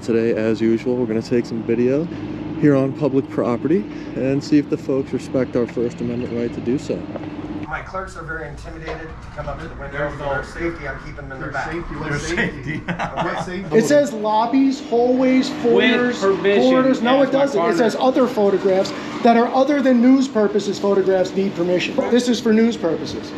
Today, as usual, we're going to take some video here on public property and see if the folks respect our First Amendment right to do so. My clerks are very intimidated to come up to the window. For their safety, I'm keeping them in the back. What safety? It says lobbies, hallways, foyers, corridors. No, it doesn't. It says other photographs that are other than news purposes. Photographs need permission. This is for news purposes.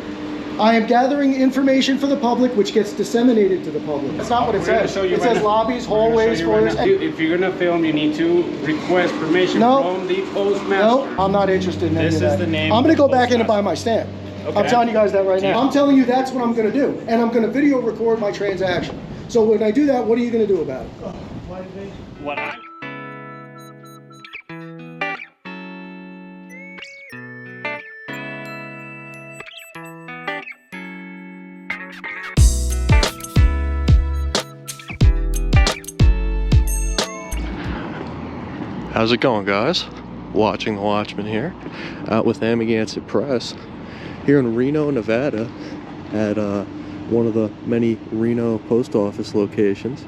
I am gathering information for the public, which gets disseminated to the public. That's not what it says. It says lobbies, hallways, foyers. If you're gonna film, you need to request permission from the postmaster. No, I'm not interested in any of that. This is the name. I'm gonna go back in and buy my stamp. Okay. I'm telling you guys that right now. I'm telling you that's what I'm gonna do. And I'm gonna video record my transaction. So when I do that, what are you gonna do about it? What I... How's it going, guys? Watching the Watchman here, out with Amagansett Press here in Reno, Nevada, at one of the many Reno post office locations.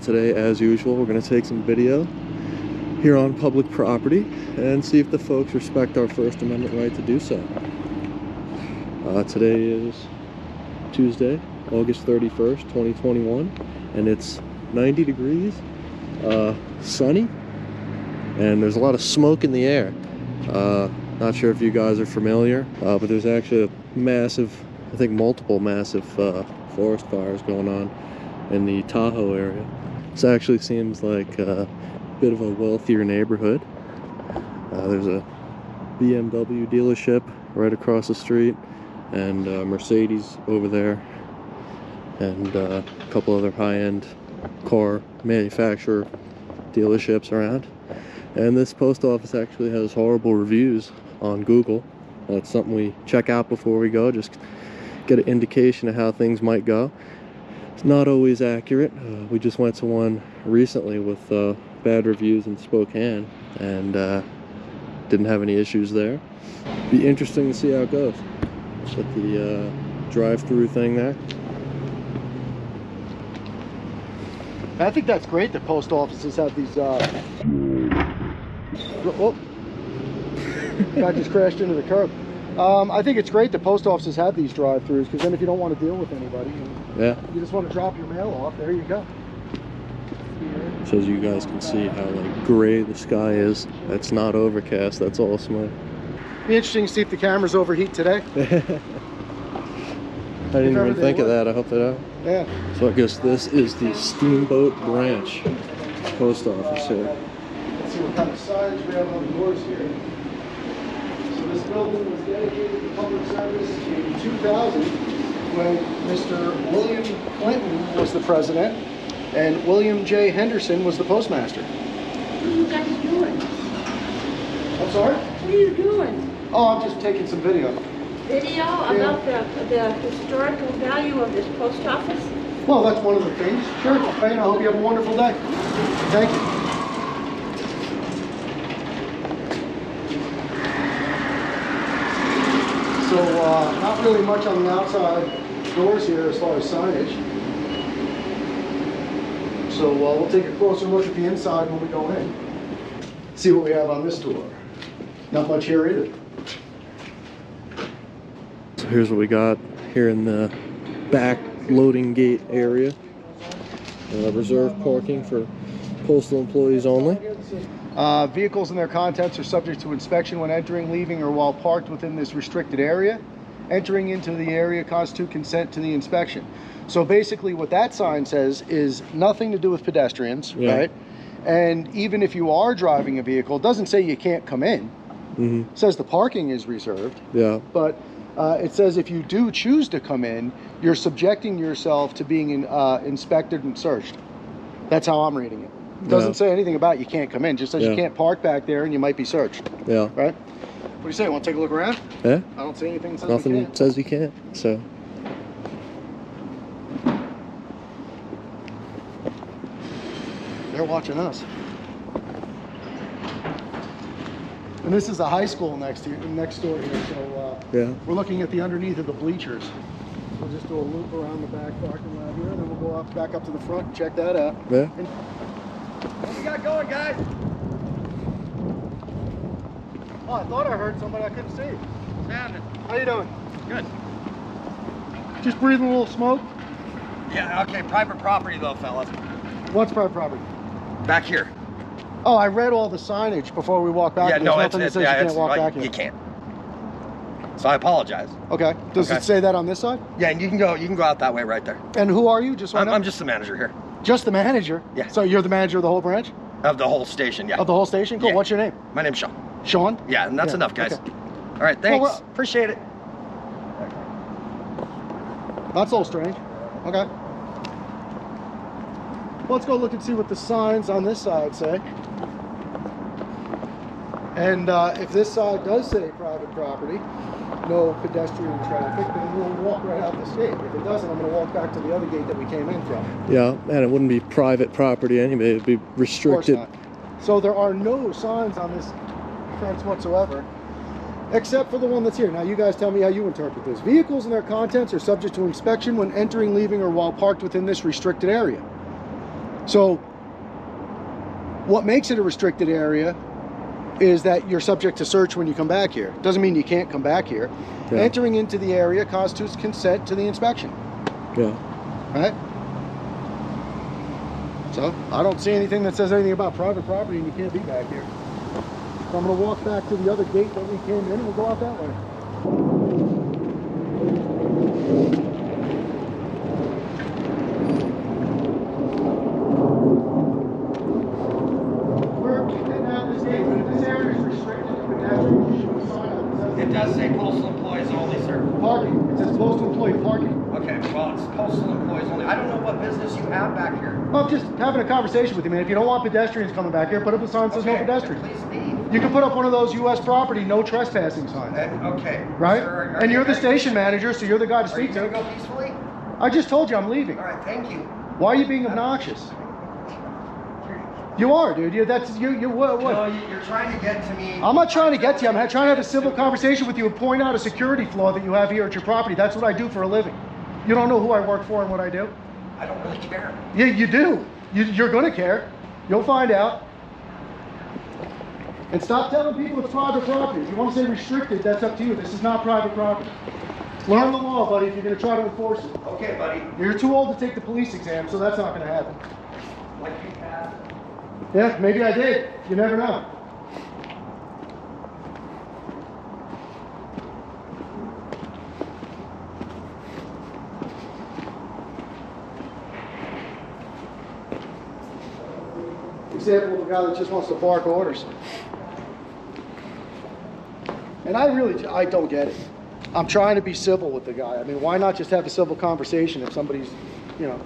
Today, as usual, we're going to take some video here on public property and see if the folks respect our First Amendment right to do so. Today is Tuesday, August 31st, 2021, and it's 90 degrees, sunny, and there's a lot of smoke in the air. Not sure if you guys are familiar, but there's actually a massive, I think multiple massive forest fires going on in the Tahoe area. This actually seems like a bit of a wealthier neighborhood. There's a BMW dealership right across the street, and Mercedes over there, and a couple other high-end car manufacturer dealerships around. And this post office actually has horrible reviews on Google. That's something we check out before we go, just get an indication of how things might go. It's not always accurate. We just went to one recently with bad reviews in Spokane, and didn't have any issues there. Be interesting to see how it goes with the drive-through thing there. I think that's great that post offices have these oh, guy just crashed into the curb. I think it's great that post offices have these drive-throughs, because then if you don't want to deal with anybody, you just want to drop your mail off, there you go. So as you guys can see how like gray the sky is, that's not overcast, that's all smoke. Be interesting to see if the cameras overheat today. I didn't even think of that. I hope they don't. Yeah. So I guess this is the Steamboat branch post office here. Let's see what kind of signage we have on the doors here. So this building was dedicated to public service in 2000 when Mr. William Clinton was the president and William J. Henderson was the postmaster. What are you guys doing? I'm sorry? What are you doing? Oh, I'm just taking some video. Video about the historical value of this post office? Well, that's one of the things. Sure, I hope you have a wonderful day. Thank you. So, not really much on the outside doors here as far as signage. So we'll take a closer look at the inside when we go in. See what we have on this door. Not much here either. So here's what we got here in the back loading gate area. Reserved parking for postal employees only. Vehicles and their contents are subject to inspection when entering, leaving, or while parked within this restricted area. Entering into the area constitutes consent to the inspection. So basically what that sign says is nothing to do with pedestrians, right? And even if you are driving a vehicle, it doesn't say you can't come in. It says the parking is reserved. But it says if you do choose to come in, you're subjecting yourself to being inspected and searched. That's how I'm reading it. It doesn't say anything about you can't come in. It just says you can't park back there and you might be searched. Right? What do you say? Want to take a look around? Yeah. I don't see anything that says Nothing you can't. says you can't. So they're watching us. And this is a high school next door here, so Yeah. we're looking at the underneath of the bleachers. We'll just do a loop around the back parking lot here, and then we'll go up, back up to the front and check that out. Yeah. And What we got going, guys? oh, I thought I heard somebody. I couldn't see. Sounding. How you doing? Good. Just breathing a little smoke. Yeah, okay, private property though, fellas. What's private property? Back here. Oh, I read all the signage before we walked back. Yeah, There's no, nothing that says you can't walk back here. you can't. So I apologize. Okay. Does Okay. it say that on this side? Yeah, and you can go out that way right there. And who are you? Just so I know? I'm just the manager here Just the manager? Yeah. So you're the manager of the whole branch? of the whole station, yeah. Of the whole station? Cool. Yeah. What's your name? My name's Sean. Sean? Yeah, and that's Yeah, enough, guys. okay. All right, thanks. Well, Appreciate it. That's a little strange. Okay. Well, let's go look and see what the signs on this side say. And if this side does say private property, no pedestrian traffic, then we'll walk right out this gate. If it doesn't, I'm going to walk back to the other gate that we came in from. Yeah, and it wouldn't be private property anyway. It'd be Of course restricted. not. So there are no signs on this fence whatsoever, except for the one that's here. Now you guys tell me how you interpret this. Vehicles and their contents are subject to inspection when entering, leaving, or while parked within this restricted area. So what makes it a restricted area is that you're subject to search when you come back here. Doesn't mean you can't come back here. Yeah. Entering into the area constitutes consent to the inspection, Yeah. right? So I don't see anything that says anything about private property and you can't be back here. So I'm gonna walk back to the other gate that we came in and we'll go out that way. We're getting out this gate, but if this area is restricted to pedestrians, you should sign up. It says It does say postal employees only, sir. parking. It says postal employee parking. Okay, well, it's postal employees only. I don't know what business you have back here. I'm just having a conversation with you, man. If you don't want pedestrians coming back here, put up a sign that says no Okay, pedestrians. Please leave. You can put up one of those U.S. property, no trespassing signs. And, okay. Right? Sir, And you're the are station manager, so you're the guy to Are you speak gonna to. go peacefully? I just told you I'm leaving. All right, thank you. Why are you being obnoxious? You are, dude. What? No, you're trying to get to me. I'm not trying to get to you. I'm trying to have a civil conversation with you and point out a security flaw that you have here at your property. That's what I do for a living. You don't know who I work for and what I do? I don't really care. Yeah, you do. You're going to care. You'll find out. And stop telling people it's private property. If you want to say restricted, that's up to you. This is not private property. Learn the law, buddy, if you're going to try to enforce it. Okay, buddy. You're too old to take the police exam, so that's not going to happen. Like you have. Yeah, maybe I did. You never know. Example of a guy that just wants to bark orders. And I don't get it. I'm trying to be civil with the guy. I mean, why not just have a civil conversation if somebody's, you know.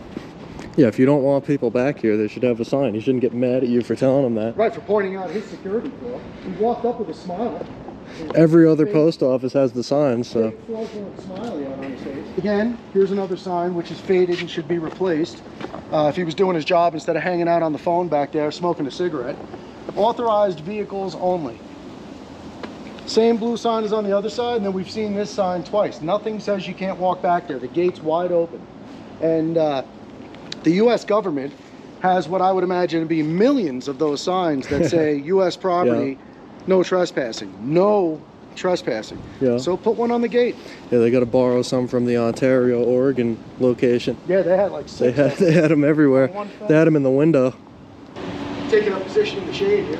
Yeah, if you don't want people back here, they should have a sign. He shouldn't get mad at you for telling them that. Right, for pointing out his security flaw. He walked up with a smile. Every other post office has the sign, so. Big fraudulent smiley on his face. Again, here's another sign which is faded and should be replaced. If he was doing his job instead of hanging out on the phone back there smoking a cigarette. Authorized vehicles only. Same blue sign is on the other side, and then we've seen this sign twice. Nothing says you can't walk back there. The gate's wide open. And the U.S. government has what I would imagine to be millions of those signs that say U.S. property, Yeah. no trespassing. No trespassing. Yeah. So put one on the gate. Yeah, they got to borrow some from the Ontario, Oregon location. Yeah, they had like They six. had them everywhere. One fence. They had them in the window. Taking up position in the shade here.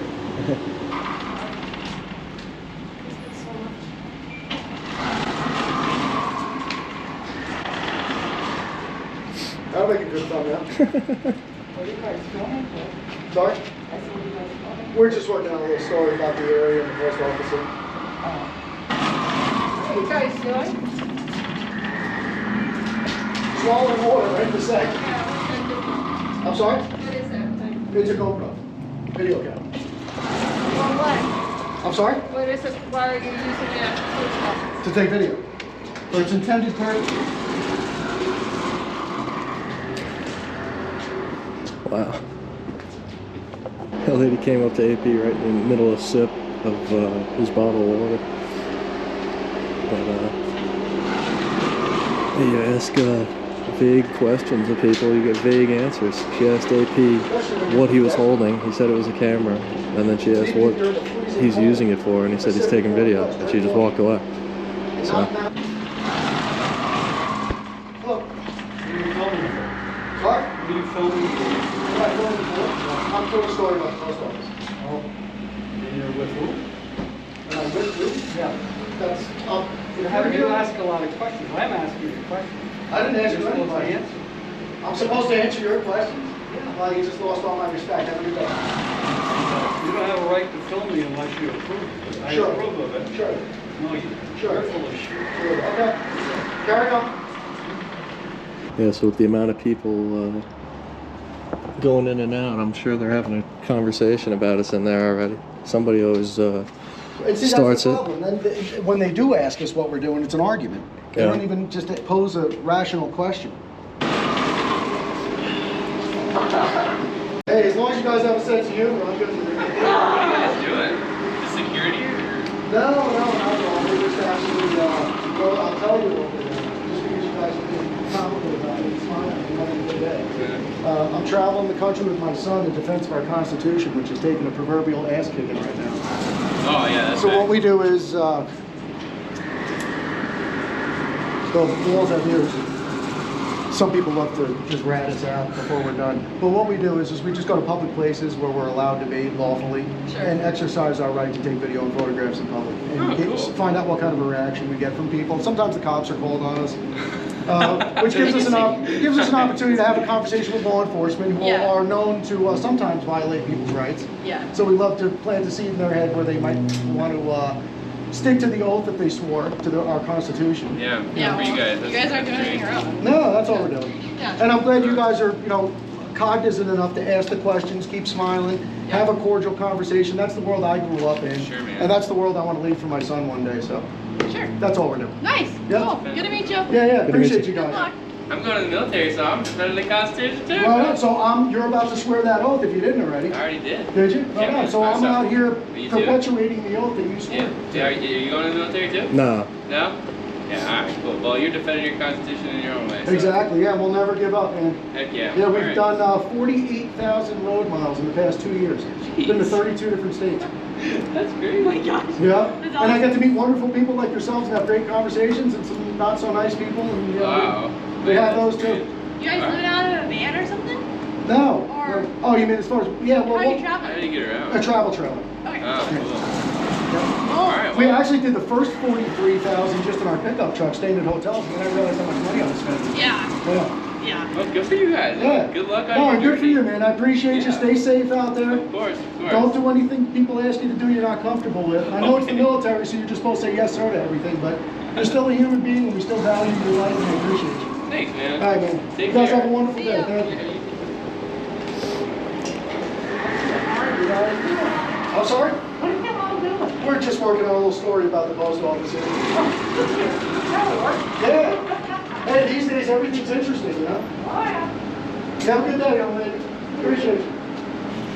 That'll make a good thumbnail. What are you guys filming for? Sorry? I said, what are you guys filming? We're just working on a little story about the area and the post office. What are you guys doing? Swallowing water right in a sec. I'm sorry? What is that? It's a GoPro. Video camera. For what? I'm sorry? What is it? Why are you using it at the post office? To take video. For its intended purpose. Wow. A lady came up to AP right in the middle of a sip of his bottle of water. But you ask vague questions of people, you get vague answers. She asked AP what he was holding. He said it was a camera. And then she asked what he's using it for, and he said he's taking video. And she just walked away. So. Hello. What are you filming for? I'm doing a story about the post office. Oh. And you're with who? With you? Yeah. That's You ask a lot of questions. I'm asking you questions. I didn't ask you You're any supposed to questions. answer. I'm supposed to answer your questions. Well, you just lost all my respect. Have a good day. You don't have a right to film me unless you approve of it. I Sure. approve of it. Sure. No, you. Sure. You're full of shit. Sure. Okay. Carry on. Yeah, so with the amount of people going in and out, I'm sure they're having a conversation about us in there already. Somebody always And see, starts that's the it. problem. Then when they do ask us what we're doing, it's an argument. They Yeah. don't even just pose a rational question. Hey, as long as you guys have a sense of humor, I'm good with it. What are you guys doing? The security or? No, not at all. We're just actually, well, I'll tell you what we're doing. Just because you guys are being complicated about it, it's fine. I'm having a good day. I'm traveling the country with my son in defense of our Constitution, which is taking a proverbial ass kicking right now. Oh yeah, that's So right. what we do is, so the walls out here, some people love to just rat us out before we're done. But what we do is we just go to public places where we're allowed to be lawfully and exercise our right to take video and photographs in public. And cool. find out what kind of a reaction we get from people. Sometimes the cops are called on us. Which gives us an opportunity to have a conversation with law enforcement who are known to sometimes violate people's rights. Yeah. So we love to plant the seed in their head where they might want to stick to the oath that they swore to our Constitution. Yeah, Yeah, for you guys. you guys aren't doing anything wrong. No, that's all we're doing. Yeah. And I'm glad you guys are, cognizant enough to ask the questions, keep smiling, have a cordial conversation. That's the world I grew up in. Sure, man. And that's the world I want to leave for my son one day. So Sure. that's all we're doing. Nice. Yeah. Cool. Good to meet you. Yeah, to meet appreciate you. you Good guys. luck. I'm going to the military, so I'm defending the Constitution too. Well, so you're about to swear that oath if you didn't already. I already did. Did you? Yeah, Okay, so I'm out here Me too. perpetuating the oath that you swore. Yeah. Are you going to the military too? No. No? Yeah, alright, cool. Well, you're defending your Constitution in your own way. So. Exactly, yeah, we'll never give up, man. Heck yeah. Yeah, we've Alright. done 48,000 road miles in the past 2 years. Been to 32 different states. That's great. Oh my gosh. Yeah, That's and I get to awesome. meet wonderful people like yourselves and have great conversations and some not so nice people. And, Wow. we have those too. You guys live out of a van or something? No. Or- no. Oh, you mean as far as, yeah, well, How do you How travel? do you get around? a travel trailer. Okay. Oh, cool. Yeah. Alright, We well, actually did the first 43,000 just in our pickup truck, staying at hotels, and then I realized how much money I was spending. Yeah. Yeah. Yeah. well, good for you guys. Yeah. Good luck on No, your good for journey. you, man. I appreciate you. Yeah. Stay safe out there. Of course, of course. Don't do anything people ask you to do you're not comfortable with. I know it's the military, so you're just supposed to say yes sir to everything, but you're still a human being, and we still value your life, and I appreciate you. Thanks, man. All right, man. Take You guys care. have a wonderful See day. ya. Thank you. Yeah, you- I'm sorry? What are you all doing? We're just working on a little story about the post office here. Yeah. Hey, these days everything's interesting, you know? Oh, yeah. You have a good day, young lady. Appreciate you.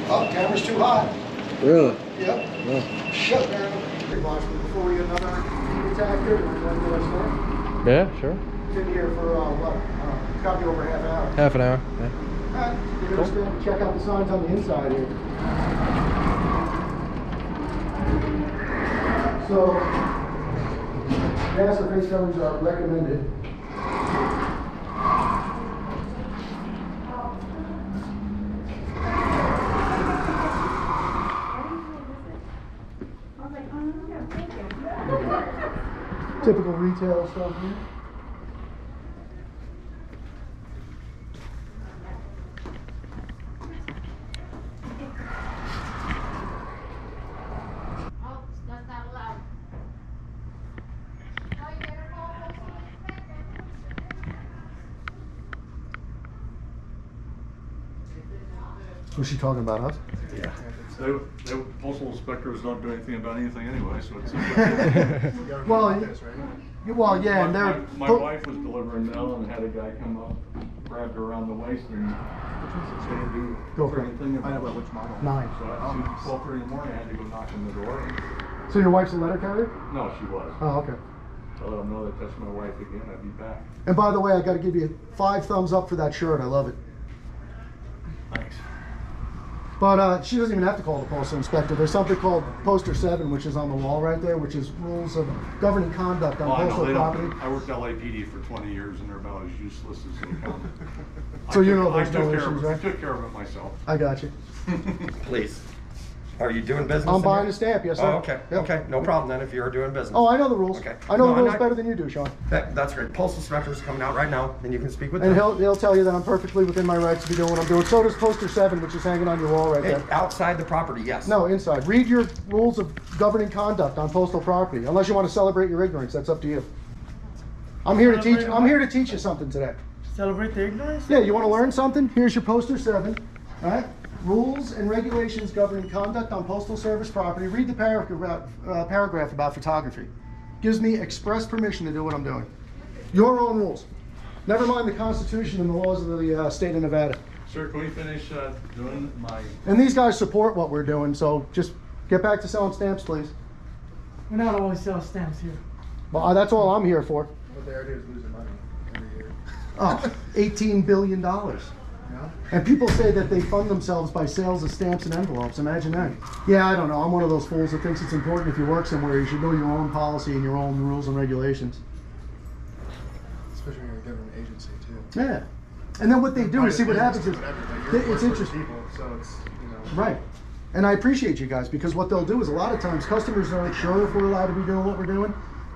Oh, camera's too hot. Really? Yep. No. Shut down. Before we get another heat attack here, we're going to get us there. Yeah, sure. Been here for, got to be over half an hour. Half an hour. Yeah. Alright, you're going to check out the signs on the inside here. So, NASA face coverings are recommended. Typical retail stuff here. That's not allowed. Was she talking about us? Yeah. They, postal inspectors don't do anything about anything anyway, so it's. Well, yeah, and they're. My wife was delivering mail and had a guy come up, grabbed her around the waist and So I do Go for it. thing I know about about which model. 9. So at 12:30 in the morning, I had to go knock on the door. So your wife's a letter carrier? No, she was. Oh, okay. So I let them know that that's my wife again. I'd be back. And by the way, I got to give you 5 thumbs up for that shirt. I love it. Thanks. But she doesn't even have to call the postal inspector. There's something called Poster 7, which is on the wall right there, which is rules of governing conduct on Well, I know, postal they property. don't, I worked LAPD for 20 years and they're about as useless as they come. So you know I there's no took care issues, of it. right? I took care of it myself. I got you. Please. Are you doing business? I'm in buying here? a stamp, yes, sir. Oh, okay. Yep. Okay. No problem then if you're doing business. Oh, I know the rules. Okay. I know No, the rules I'm not- better than you do, Sean. That's great. Postal inspector's coming out right now, and you can speak with And them. he'll tell you that I'm perfectly within my rights to be doing what I'm doing. So does Poster 7, which is hanging on your wall right Hey, there. outside the property, yes. No, inside. Read your rules of governing conduct on postal property. Unless you want to celebrate your ignorance, that's up to you. I'm here to teach you something today. Celebrate the ignorance? Yeah, you want to learn something? Here's your Poster 7, all right? Rules and regulations governing conduct on postal service property. Read the paragraph about photography. Gives me express permission to do what I'm doing. Your own rules. Never mind the Constitution and the laws of the state of Nevada. Sir, can we finish doing my... And these guys support what we're doing, so just get back to selling stamps, please. We're not always selling stamps here. Well, that's all I'm here for. What they are doing is losing money every year. Oh, $18 billion. And people say that they fund themselves by sales of stamps and envelopes. Imagine that. Yeah, I don't know. I'm one of those fools that thinks it's important if you work somewhere, you should know your own policy and your own rules and regulations. Especially when you're a government agency too. Yeah. And then what they do is, see what happens is, it's interesting. People, so it's, you know. Right. And I appreciate you guys, because what they'll do is a lot of times customers aren't sure if we're allowed to be doing what we're doing.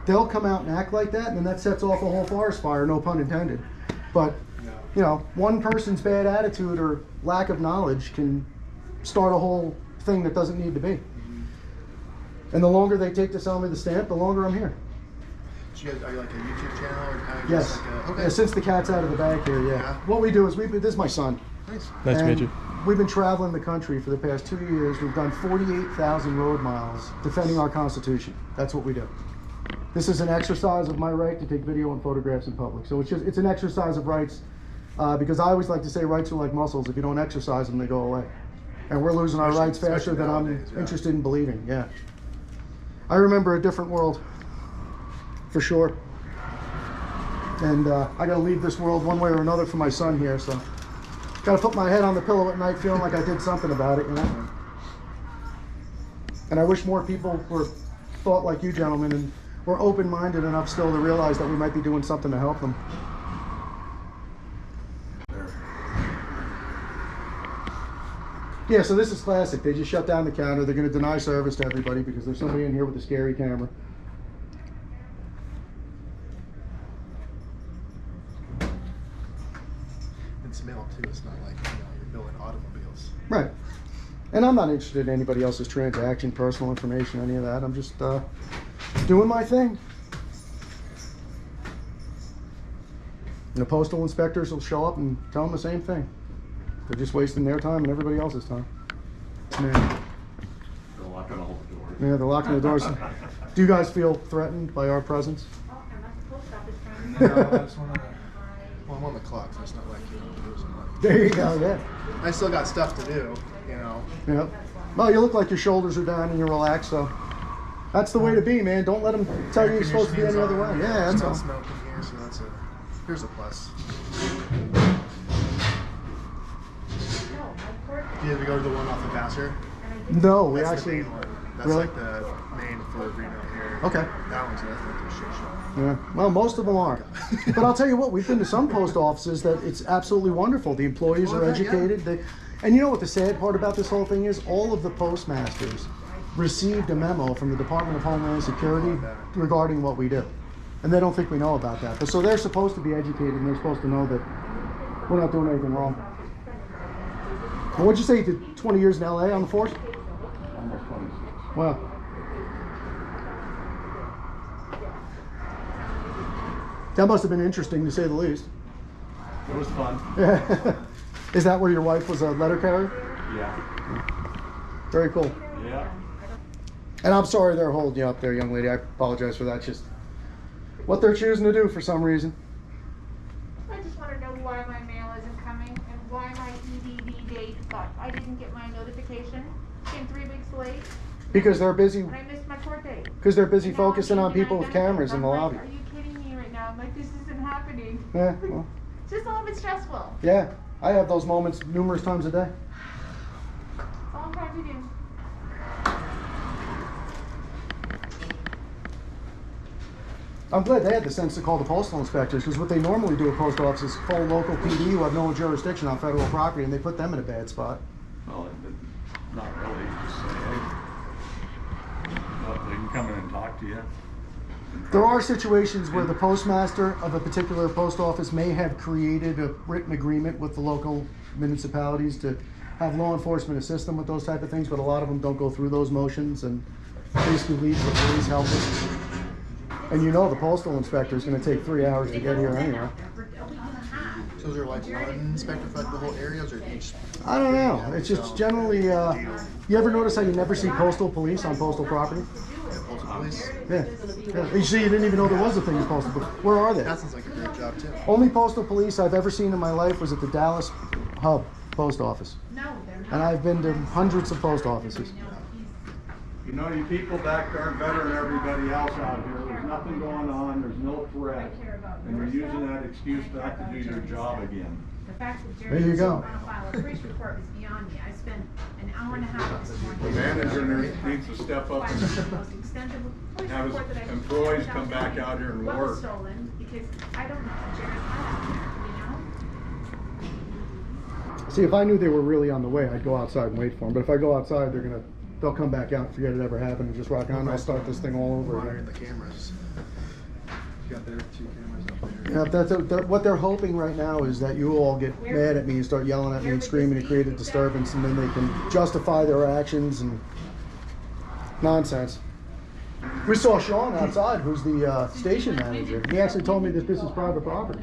They'll come out and act like that, and then that sets off a whole forest fire, no pun intended. But you know, one person's bad attitude or lack of knowledge can start a whole thing that doesn't need to be. And the longer they take to sell me the stamp, the longer I'm here. So you guys, are you like a YouTube channel or kind of Yes. just like a, okay. Yeah, since the cat's out of the bag here, yeah. Yeah. What we do is, this is my son. Nice. Nice to meet you. We've been traveling the country for the past 2 years. We've done 48,000 road miles defending our Constitution. That's what we do. This is an exercise of my right to take video and photographs in public. So it's an exercise of rights. Because I always like to say rights are like muscles. If you don't exercise them, they go away. And we're losing our rights faster than I'm interested in believing, yeah. I remember a different world, for sure. And I gotta leave this world one way or another for my son here, so. Gotta put my head on the pillow at night feeling like I did something about it, you know? And I wish more people thought like you gentlemen and were open-minded enough still to realize that we might be doing something to help them. Yeah, so this is classic. They just shut down the counter. They're going to deny service to everybody because there's somebody in here with a scary camera. It's mail too. It's not like, you know, you're building automobiles. Right. And I'm not interested in anybody else's transaction, personal information, any of that. I'm just doing my thing. And the postal inspectors will show up and tell them the same thing. They're just wasting their time and everybody else's time. Man. They're locking all the doors. Yeah, they're locking the doors. Do you guys feel threatened by our presence? No, I just want to. Well, I'm on the clock, so it's not like, you know, I'm losing money. There you go, yeah. I still got stuff to do, you know. Yep. Well, you look like your shoulders are down and you're relaxed, so that's the way to be, man. Don't let them tell you you're supposed to be any other way. Yeah, that's all. There's no smoke in here, so that's a. Here's a plus. Do you have to go to the one off the pasture? No, we That's actually. the main one. That's Really? like the main for Reno here. Okay. That one's like a shit show. Yeah. Well, most of them are. But I'll tell you what, we've been to some post offices that it's absolutely wonderful. The employees are educated. And you know what the sad part about this whole thing is? All of the postmasters received a memo from the Department of Homeland Security regarding what we do. And they don't think we know about that. But so they're supposed to be educated and they're supposed to know that we're not doing anything wrong. And what'd you say, you did 20 years in LA on the force? Almost 26. Wow. That must have been interesting to say the least. It was fun. Is that where your wife was a letter carrier? Yeah. Very cool. Yeah. And I'm sorry they're holding you up there, young lady. I apologize for that. It's just what they're choosing to do for some reason. I just want to know why my mail isn't coming and why my ED date, but I didn't get my notification. Came 3 weeks late. Because they're busy. And I missed my court date. Because they're busy And now I'm focusing on changing people with identity. cameras in the I'm like, lobby. Are you kidding me right now? I'm like, this isn't happening. Yeah, well, It's just a little bit stressful. yeah. I have those moments numerous times a day. That's all I'm trying to do. I'm glad they had the sense to call the postal inspectors, because what they normally do at post offices is call local PD who have no jurisdiction on federal property, and they put them in a bad spot. Well, not really, just say, hey, well, they can come in and talk to you. There are situations where the postmaster of a particular post office may have created a written agreement with the local municipalities to have law enforcement assist them with those type of things, but a lot of them don't go through those motions and basically leave the police helpless. And you know the postal inspector is going to take 3 hours to get here anyway. So is there like one inspector for like the whole area, or is there each? I don't know. It's just generally, you ever notice how you never see postal police on postal property? Postal police? Yeah. Yeah. You see, you didn't even know there was a thing as postal police. Where are they? That sounds like a great job too. Only postal police I've ever seen in my life was at the Dallas Hub post office. And I've been to hundreds of post offices. You know, you people back there are better than everybody else out here. There's nothing going on, there's no threat. And you're using that excuse not to do your job again. The fact that There Jerry you doesn't go. want to file a police report is beyond me. I spent an hour and a half this morning. The manager needs to step up Filing and the most extensive police have his report that I've employees done come back without out here and what work. was stolen, because I don't know what Jerry had out there, you know? See, if I knew they were really on the way, I'd go outside and wait for them. But if I go outside, they'll come back out and forget it ever happened and just rock on. I'll start this thing all over Monitoring again. the cameras. You got their 2 cameras up there. Yeah, what they're hoping right now is that you all get mad at me and start yelling at me and screaming and create a disturbance, and then they can justify their actions and nonsense. We saw Sean outside, who's the station manager. He actually told me that this is private property.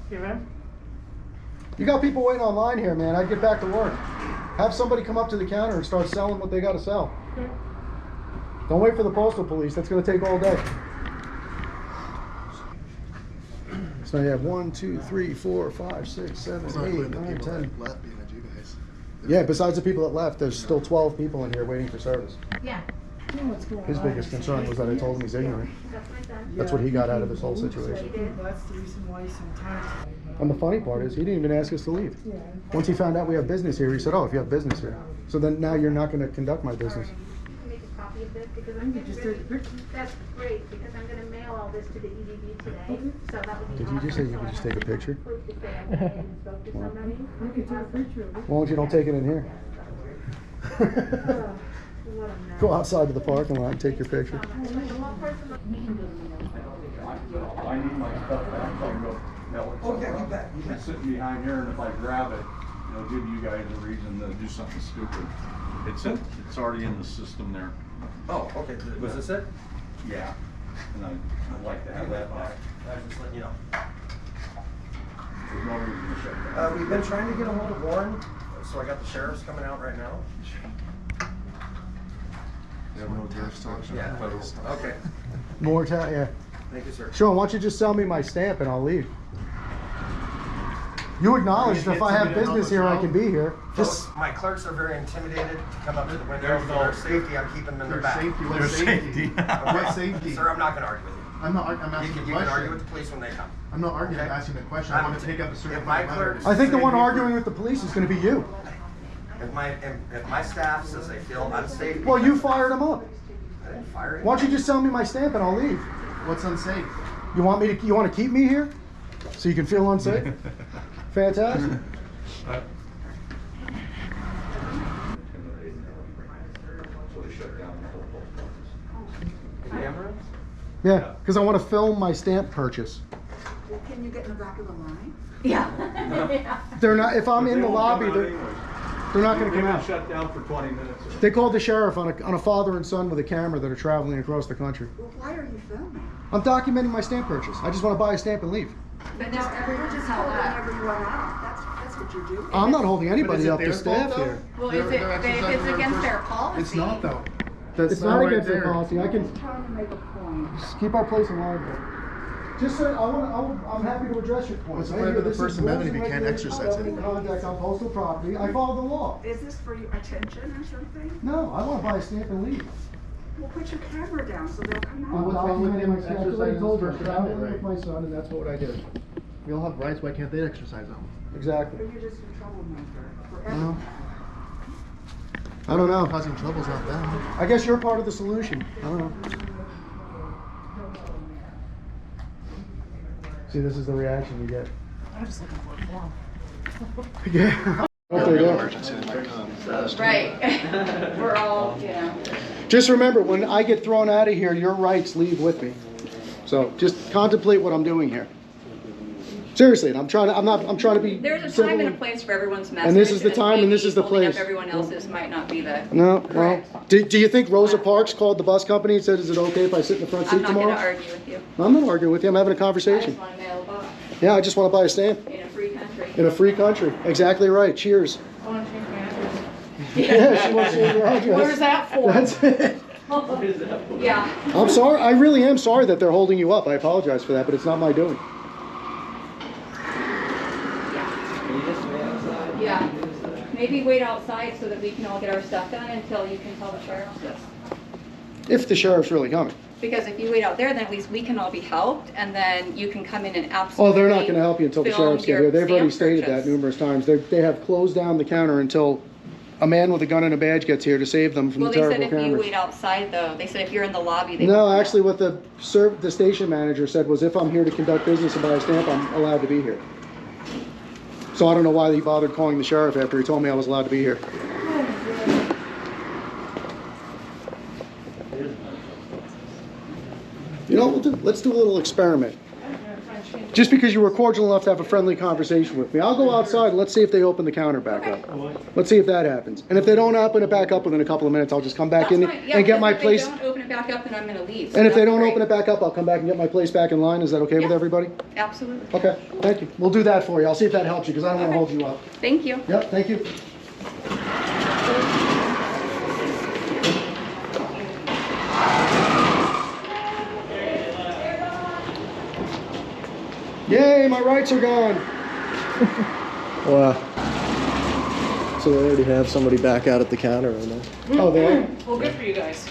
Hey, man. You got people waiting online here, man. I'd get back to work. Have somebody come up to the counter and start selling what they got to sell. Don't wait for the postal police. That's going to take all day. So you have 1, 2, 3, 4, 5, 6, 7, It's not 8, including the 9, people 10. that left behind you guys. Yeah, besides the people that left, there's still 12 people in here waiting for service. Yeah. What's going His on? biggest concern was that I told him he's ignorant. That's my son. That's what he got out of this whole situation. That's the reason why sometimes. And the funny part is, he didn't even ask us to leave. Yeah. Once he found out we have business here, he said, "Oh, if you have business here, so then now you're not going to conduct my business." You can make a copy of this, because You I'm can getting just ready. take a picture. That's great, because I'm gonna mail all this to the EDB today, so that would be Did you just say you could just take a picture? Proof to say I came and spoke to somebody. You can take a picture of it. Why don't you don't take it in here? What a mess. Go outside to the parking lot and take your picture. I need my stuff back, so I can go. Oh, yeah, you bet. It's sitting behind here, and if I grab it, it'll give you guys a reason to do something stupid. It's already in the system there. Oh, okay, was this it? Yeah. And I'd like to have that back. I was just letting you know. There's no reason to shut down. We've been trying to get a hold of Warren, so I got the sheriffs coming out right now. They have no jurisdiction. Yeah, okay. More yeah. Thank you, sir. Sean, why don't you just sell me my stamp and I'll leave? You acknowledge that if I have business here, I can be here. Just My clerks are very intimidated to come up to the window for their safety. I'm keeping them in their back. What safety? What safety? Sir, I'm not gonna argue with you. I'm not. I'm You asking can, a you can argue question. with the police when they come. I'm not arguing. I'm Okay. asking a question. I want to take up a If certified my letter. clerks- I think the one arguing with the police is going to be you. If my staff says they feel unsafe. Well, you fired him up. I didn't fire him. Why don't you just sell me my stamp and I'll leave? What's unsafe? You want to keep me here so you can feel unsafe? Fantastic. Cameras? Yeah, because I want to film my stamp purchase. Can you get in the back of the line? Yeah. They're not. If I'm in the lobby, they're not going to come They've been out. shut down for 20 minutes. They called the sheriff on a father and son with a camera that are traveling across the country. Well, why are you filming? I'm documenting my stamp purchase. I just want to buy a stamp and leave. But now we're just holding everyone out. That's what you're doing. I'm not holding anybody But up. is The it their staff fault, here. Well, They're- if they're it's exercising against their first- policy. It's not though. It's not right against their there. policy. I can Trying to make a point. just keep our place in line. Just so I'm happy to address your points. What's the point of the First Amendment if you can't exercise it? Conduct on postal property. I follow the law. Is this for your attention or something? No, I want to buy a stamp and leave. Well, put your camera down so they'll come I was out. out with him, I already told her, First I was Amendment, with my son, and that's what I did. We all have rights, why can't they exercise them? Exactly. But you're just a troublemaker for Uh-huh. everyone. I don't know. Causing trouble's not them. I guess you're part of the solution. I don't know. See, this is the reaction you get. I'm just looking for a form. Yeah. Emergency that might come. Right. We're all, you know. Just remember, when I get thrown out of here, your rights leave with me. So just contemplate what I'm doing here. Seriously, and I'm trying to be. There's a civil. time and a place for everyone's message. And this is the time and this is the holding up place. Everyone else's might not be the. No, well, correct. do you think Rosa Parks called the bus company and said, is it okay if I sit in the front seat I'm not tomorrow? going to argue with you. I'm not arguing with you, I'm having a I conversation. just want to mail a box Yeah, I just want to buy a stamp in a free country. in a free country. Exactly right, cheers. I want to change my address. Yeah, she wants to change her address. Where's that for? That's it. Yeah. I'm sorry, I really am sorry that they're holding you up. I apologize for that, but it's not my doing. Yeah. Maybe wait outside so that we can all get our stuff done until you can tell the sheriff this. If the sheriff's really coming. Because if you wait out there, then at least we can all be helped, and then you can come in and absolutely. Oh, they're not going to help you until the film sheriffs get your here. They've already stamp stated that purchase. numerous times. They have closed down the counter until a man with a gun and a badge gets here to save them from Well, the they said terrible if you cameras. wait outside, though, they said if you're in the lobby, they No, won't actually, what the station manager said was, if I'm here to conduct business and buy a stamp, I'm allowed to be here. So I don't know why he bothered calling the sheriff after he told me I was allowed to be here. You know, let's do a little experiment. Just because you were cordial enough to have a friendly conversation with me, I'll go outside and let's see if they open the counter back up. Let's see if that happens. And if they don't open it back up within a couple of minutes, I'll just come back That's in fine. Yeah, and get because my if place. they don't open it back up, then I'm going to leave. And if they that's don't great. open it back up, I'll come back and get my place back in line. Is that okay with Yeah. everybody? Absolutely. Okay, thank you. We'll do that for you. I'll see if that helps you, because I don't want to hold you up. Thank you. Yep, thank you. Yay, my rights are gone. Wow. So they already have somebody back out at the counter right now. Oh, they are? Well, good for you guys.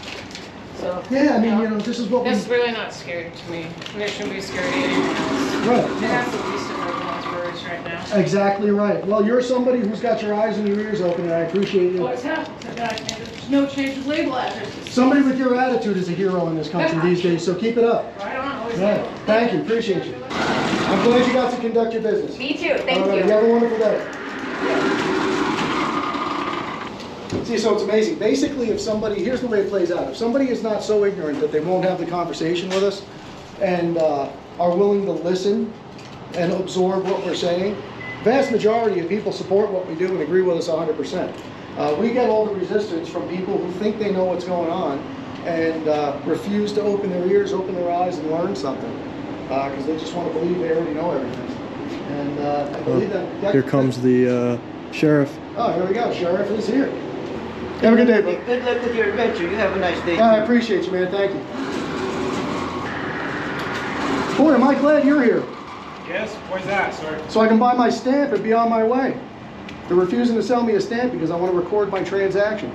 So. Yeah, I mean, you know, this is what we... It's really not scary to me, and it shouldn't be scary to anyone else. Right. That's the least of everyone's worries right now. Exactly right. Well, you're somebody who's got your eyes and your ears open, and I appreciate you. What's happened? There's no change of label addresses. Somebody with your attitude is a hero in this country these days, so keep it up. Right on, always Right. Thank you, appreciate you. I'm glad you got to conduct your business. Me too. Thank All right, you. you have a wonderful day. See, so it's amazing. Basically, if somebody, here's the way it plays out. If somebody is not so ignorant that they won't have the conversation with us and are willing to listen and absorb what we're saying, vast majority of people support what we do and agree with us 100%. We get all the resistance from people who think they know what's going on and refuse to open their ears, open their eyes, and learn something because they just want to believe they already know everything. And I believe that Here comes the sheriff. Oh, here we go. Sheriff is here. Have a good day, bud. Good luck with your adventure. You have a nice day. I appreciate you, man. Thank you. Boy, am I glad you're here. Yes, where's that, sir? So I can buy my stamp and be on my way. They're refusing to sell me a stamp because I want to record my transaction.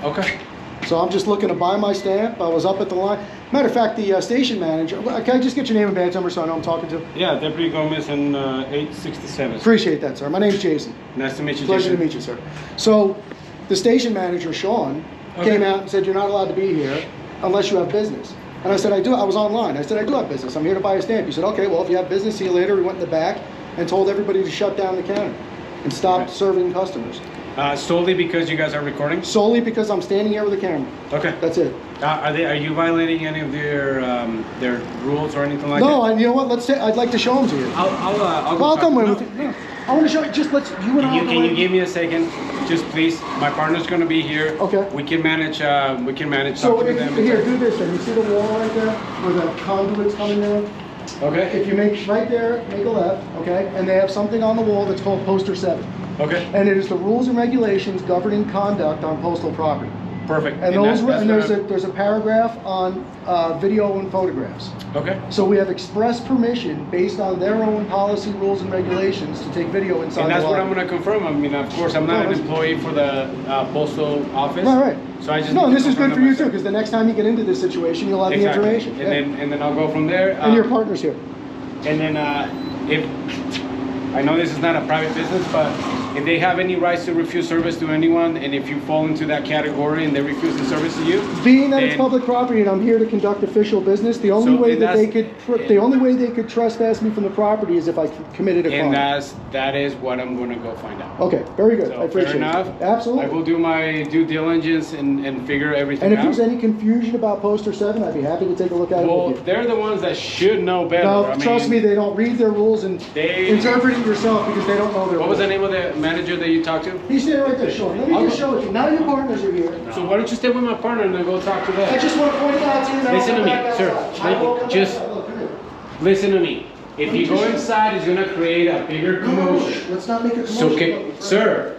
Okay. So I'm just looking to buy my stamp. I was up at the line. Matter of fact, the station manager, can I just get your name and badge number so I know I'm talking to? Yeah, Deputy Gomez in 867. Appreciate that, sir. My name's Jason. Nice to meet you, Pleasure Jason. to meet you, sir. So the station manager, Sean, came out and said, you're not allowed to be here unless you have business. And I said, I do. I was online. I said, I do have business. I'm here to buy a stamp. He said, okay, well, if you have business, see you later. We went in the back and told everybody to shut down the counter and stop serving customers. Solely because you guys are recording? Solely because I'm standing here with a camera. Okay. That's it. Are you violating any of their rules or anything like that? No, and you know what? Let's say I'd like to show them to you. I'll come with you. No, I want to show you. Just let's you and I. Can you give me a second, just please? My partner's going to be here. Okay. We can manage. So talk to them. here, do this. Then you see the wall right there where the conduit's coming down. Okay. If you make right there, make a left. Okay. And they have something on the wall that's called Poster 7. Okay. And it is the rules and regulations governing conduct on postal property. Perfect. And those that's and what there's a paragraph on video and photographs. Okay. So we have express permission based on their own policy, rules, and regulations to take video inside. And that's the what lobby. I'm going to confirm. I mean, of course, I'm not an employee for the postal office. Right. So I just No, need this to is good confirm for you that too, because the next time you get into this situation, you'll have Exactly. the information. And then I'll go from there. And your partner's here. And then if I know this is not a private business, but if they have any rights to refuse service to anyone, and if you fall into that category and they refuse the service to you, Being that it's public property and I'm here to conduct official business, the only way that they could trespass me from the property is if I committed a crime. and that is what I'm going to go find out. Okay, very good. So, I appreciate fair enough. it. Absolutely. I will do my due diligence and figure everything And if out. there's any confusion about Poster 7, I'd be happy to take a look at it Well, with you. they're the ones that should know better. No, I trust me, mean, they don't read their rules and interpret it yourself because they don't know their What rules. was the name of the manager that you talked to? He's standing right there, Sean. Let me just show it to you. Now your partners are here. So why don't you stay with my partner and then go talk to them? I just want to point it out to you. Now Listen to I'll me, come back sir. outside. I will come Just back outside. Look, come here. listen to me. If you go inside, it's gonna create a bigger commotion. Let's not make a So, commotion. sir.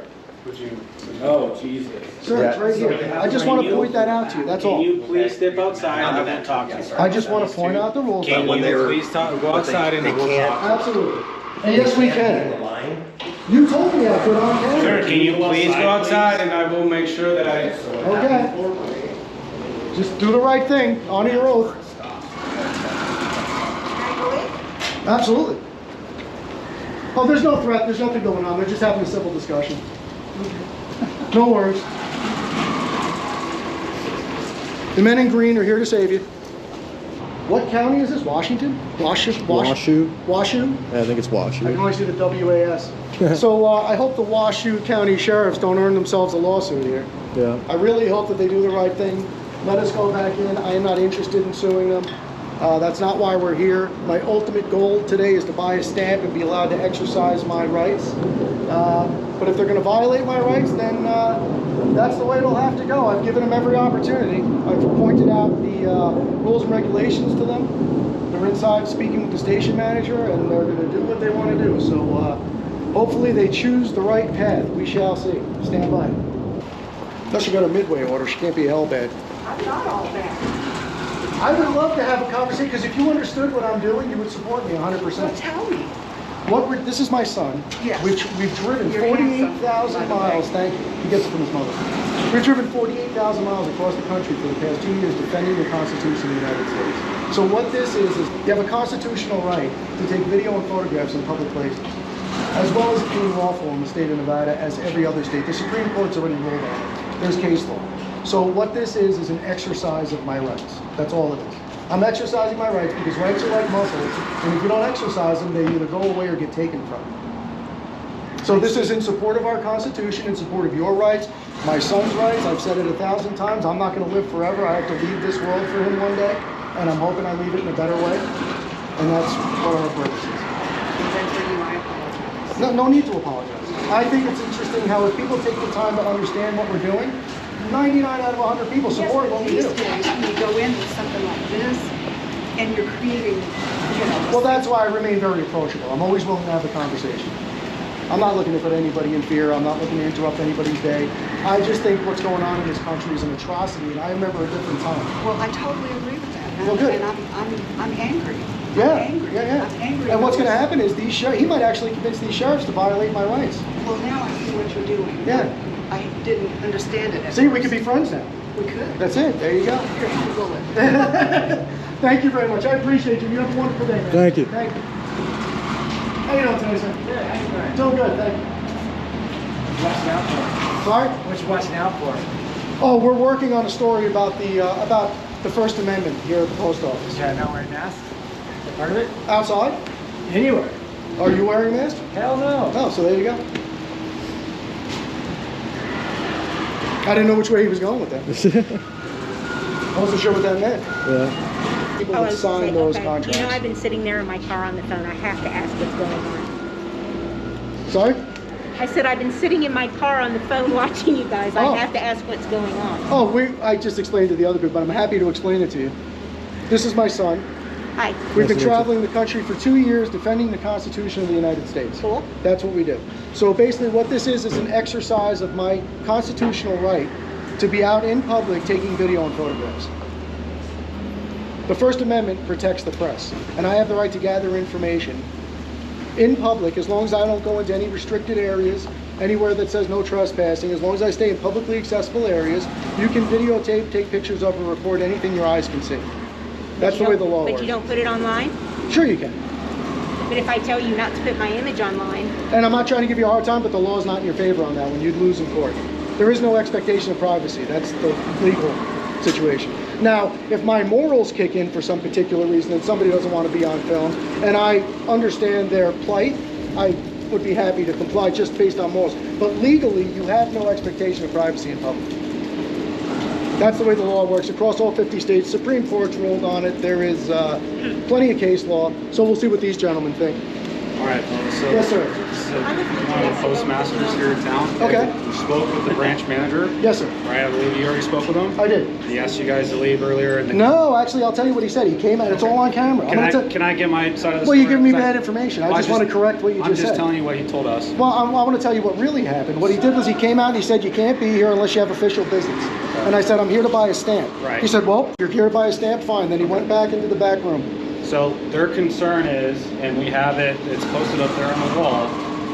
Oh, Jesus. Sir, it's right here. I just want to point that out to you. That's all. Can you please step outside and I will talk to you? I just want to point out the rules. Can you please go outside and we'll talk? Absolutely. And yes, we can. You told me I could on camera. Sir, can you please go outside and I will make sure that I... Okay. Just do the right thing. Honor your oath. Absolutely. Oh, there's no threat. There's nothing going on. They're just having a civil discussion. No worries. The men in green are here to save you. What county is this? Washington? Washoe? Washoe. Washoe? Yeah, I think it's I can Washoe. only see the WAS. So I hope the Washoe County Sheriffs don't earn themselves a lawsuit here. Yeah. I really hope that they do the right thing. Let us go back in. I am not interested in suing them. That's not why we're here. My ultimate goal today is to buy a stamp and be allowed to exercise my rights. But if they're going to violate my rights, then that's the way it'll have to go. I've given them every opportunity. I've pointed out the rules and regulations to them. They're inside speaking with the station manager, and they're going to do what they want to do. So hopefully they choose the right path. We shall see. Stand by. Unless she got a midway order, she can't be held bad. I'm not all bad. I would love to have a conversation, because if you understood what I'm doing, you would support me 100%. Well, tell me. This is my son. Yes. Which we've driven You're 48,000 handsome, by the way. miles. Thank you. He gets it from his mother. We've driven 48,000 miles across the country for the past 2 years defending the Constitution of the United States. So what this is you have a constitutional right to take video and photographs in public places, as well as it being lawful in the state of Nevada as every other state. The Supreme Court's already ruled on it. There's case law. So what this is an exercise of my rights. That's all it is. I'm exercising my rights because rights are like muscles, and if you don't exercise them, they either go away or get taken from you. So this is in support of our Constitution, in support of your rights, my son's rights. I've said it 1,000 times. I'm not going to live forever. I have to leave this world for him one day, and I'm hoping I leave it in a better way. And that's what our purpose is. No need to apologize. I think it's interesting how if people take the time to understand what we're doing, 99 out of 100 people support what we do. These days, when you go into something like this, and you're creating, Well, that's why I remain very approachable. I'm always willing to have a conversation. I'm not looking to put anybody in fear. I'm not looking to interrupt anybody's day. I just think what's going on in this country is an atrocity, and I remember a different time. Well, I totally agree with that. Well, good. And I'm angry. Yeah, I'm angry. yeah. I'm angry. And what's going to happen is he might actually convince these sheriffs to violate my rights. Well, now I see what you're doing. Yeah. I didn't understand it. See, we could be friends now. We could. That's it. There you go. Here, have a bullet. Thank you very much. I appreciate you. You have a wonderful day, man. Thank you. Thank you. How you doing today, sir? Good, how you doing? Doing good, thank you. Watching out for? Sorry? What you watching out for? Oh, we're working on a story about the First Amendment here at the post office. Yeah, not wearing masks? Part of it? Outside? Anywhere. Are you wearing a mask? Hell no. Oh, so there you go. I didn't know which way he was going with that. I wasn't sure what that meant. Yeah. People that sign those contracts. You know, I've been sitting there in my car on the phone. I have to ask what's going on. Sorry? I said I've been sitting in my car on the phone watching you guys. Oh. I have to ask what's going on. Oh, I just explained to the other group, but I'm happy to explain it to you. This is my son. Hi. We've been traveling the country for 2 years defending the Constitution of the United States. Cool. That's what we do. So basically what this is an exercise of my constitutional right to be out in public taking video and photographs. The First Amendment protects the press, and I have the right to gather information in public as long as I don't go into any restricted areas, anywhere that says no trespassing. As long as I stay in publicly accessible areas, you can videotape, take pictures of, or record anything your eyes can see. That's the way the law works. But you don't put it online? Sure you can. But if I tell you not to put my image online? And I'm not trying to give you a hard time, but the law is not in your favor on that one. You'd lose in court. There is no expectation of privacy. That's the legal situation. Now, if my morals kick in for some particular reason and somebody doesn't want to be on film, and I understand their plight, I would be happy to comply just based on morals. But legally, you have no expectation of privacy in public. That's the way the law works across all 50 states. Supreme Court's ruled on it. There is plenty of case law. So we'll see what these gentlemen think. All right, so yes, sir. This is one of the postmasters here in town. Okay. You spoke with the branch manager. Yes, sir. Right, I believe you already spoke with him. I did. He asked you guys to leave earlier. And no, actually, I'll tell you what he said. He came out. It's all on camera. Can I get my side of the story? Well, you give me bad information. I just want to correct what you just said. I'm just telling you what he told us. Well, I want to tell you what really happened. What he did was he came out and he said, you can't be here unless you have official business. And I said, I'm here to buy a stamp. Right. He said, well, you're here to buy a stamp? Fine. Then he went back into the back room. So their concern is, and we have it, it's posted up there on the wall,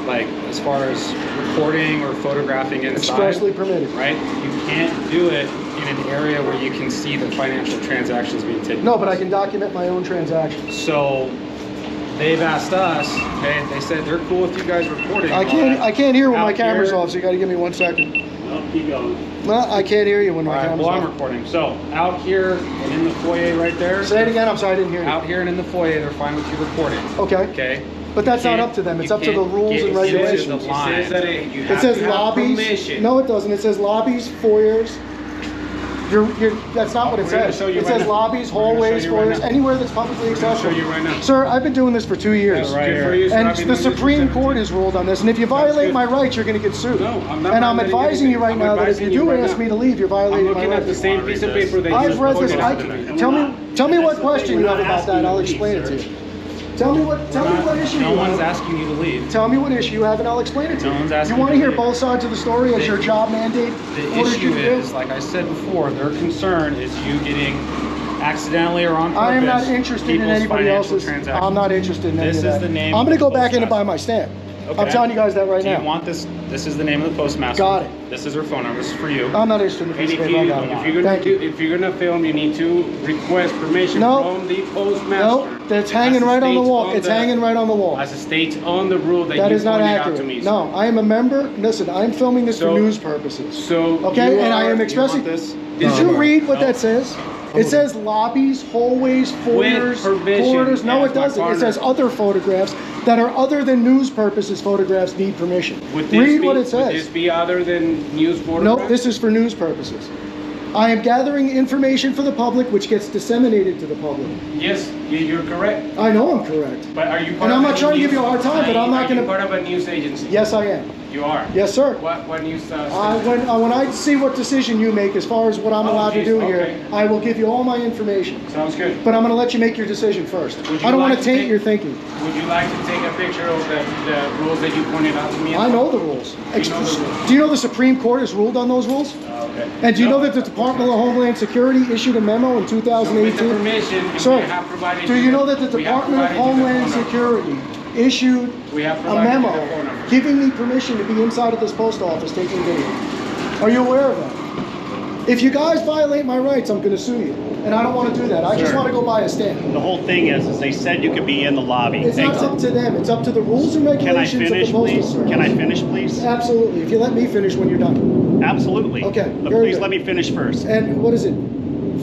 like as far as recording or photographing inside. Expressly permitted. Right? You can't do it in an area where you can see the financial transactions being taken. No, but I can document my own transactions. So they've asked us, okay, they said they're cool with you guys recording. I can't hear when my camera's off, so you got to give me 1 second. No, keep going. Well, I can't hear you when my camera's off. off. I'm recording. So out here and in the foyer right there. Say it again. I'm sorry, I didn't hear you. Out here and in the foyer, they're fine with you recording. Okay. Okay. But that's not up to them. It's up to the rules and regulations. It says lobbies. No, it doesn't. It says lobbies, foyers. That's not what it says. It says lobbies, hallways, foyers, anywhere that's publicly accessible. Show you right now. Sir, I've been doing this for 2 years. And the Supreme Court has ruled on this. And if you violate my rights, you're going to get sued. No, I'm not. And I'm advising you right now that if you do ask me to leave, you're violating my rights. I'm looking at the same piece of paper that I've read this. Tell me what question you have about that. I'll explain it to you. Tell me what issue you have. No one's asking you to leave. Tell me what issue you have and I'll explain it to you. No one's asking you want to you hear leave. both sides of the story as your job mandate? The issue is, like I said before, their concern is you getting accidentally or on purpose. I am not interested in anybody else's. I'm not interested in any of that. This is the name. I'm going to go back in and buy my stamp. Okay. I'm telling you guys that right now. Do you want this? This is the name of the postmaster. Got it. This is her phone number. This is for you. I'm not interested in the piece of paper. If you're gonna film, you need to request permission from the postmaster. No, that's hanging right on the wall. It's hanging right on the wall. As it states on the rule that you is not pointed accurate. out to me. No, I am a member. Listen, I'm filming this for news purposes. So okay, and I am expressing this. Did you read what that says? It says lobbies, hallways, foyers, corridors. No, it doesn't. It says other photographs that are other than news purposes. Photographs need permission. Read what it says. Would this be other than news photographs? No, this is for news purposes. I am gathering information for the public, which gets disseminated to the public. Yes, you're correct. I know I'm correct. But are you? And I'm not trying to give you a hard time, but I'm not going to. Part of a news agency. Yes, I am. You are. Yes, sir. What news? When I see what decision you make as far as what I'm allowed to do here, I will give you all my information. Sounds good. But I'm going to let you make your decision first. I don't want to taint your thinking. Would you like to take a picture of the rules that you pointed out to me? I know the rules. Do you know the Supreme Court has ruled on those rules? Okay. And do you know that the Department of Homeland Security issued a memo in 2018? So with the permission, Sir, we have provided do you know that the Department of Homeland Security issued a memo giving me permission to be inside of this post office taking video? Are you aware of that? If you guys violate my rights, I'm going to sue you. And I don't want to do that. I just want to go buy a stamp. The whole thing is they said you could be in the lobby. It's not up to them. It's up to the rules and regulations of the Postal Service. Can I finish, please? Absolutely. If you let me finish when you're done. Absolutely. Okay. But please let me finish first. And what is it?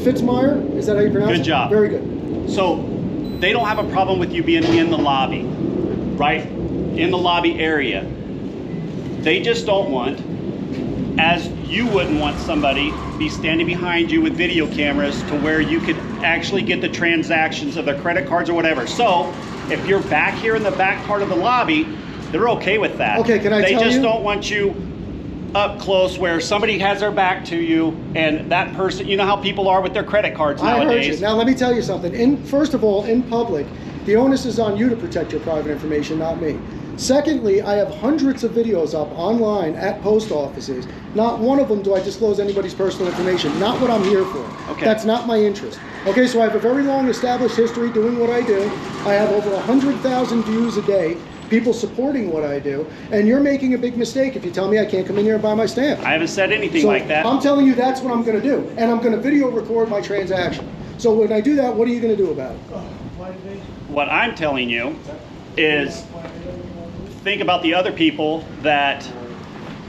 FITZMIER? Is that how you pronounce it? Good job. Very good. So they don't have a problem with you being in the lobby, right? In the lobby area. They just don't want, as you wouldn't want somebody be standing behind you with video cameras to where you could actually get the transactions of their credit cards or whatever. So if you're back here in the back part of the lobby, they're okay with that. Okay, can I tell you? They just don't want you up close where somebody has their back to you and that person, you know how people are with their credit cards nowadays. I heard you. Now let me tell you something. First of all, in public, the onus is on you to protect your private information, not me. Secondly, I have hundreds of videos up online at post offices. Not one of them do I disclose anybody's personal information. Not what I'm here for. Okay. That's not my interest. Okay, so I have a very long established history doing what I do. I have over 100,000 views a day, people supporting what I do, and you're making a big mistake if you tell me I can't come in here and buy my stamp. I haven't said anything So like that. I'm telling you that's what I'm going to do, and I'm going to video record my transaction. So when I do that, what are you going to do about it? What I'm telling you is think about the other people that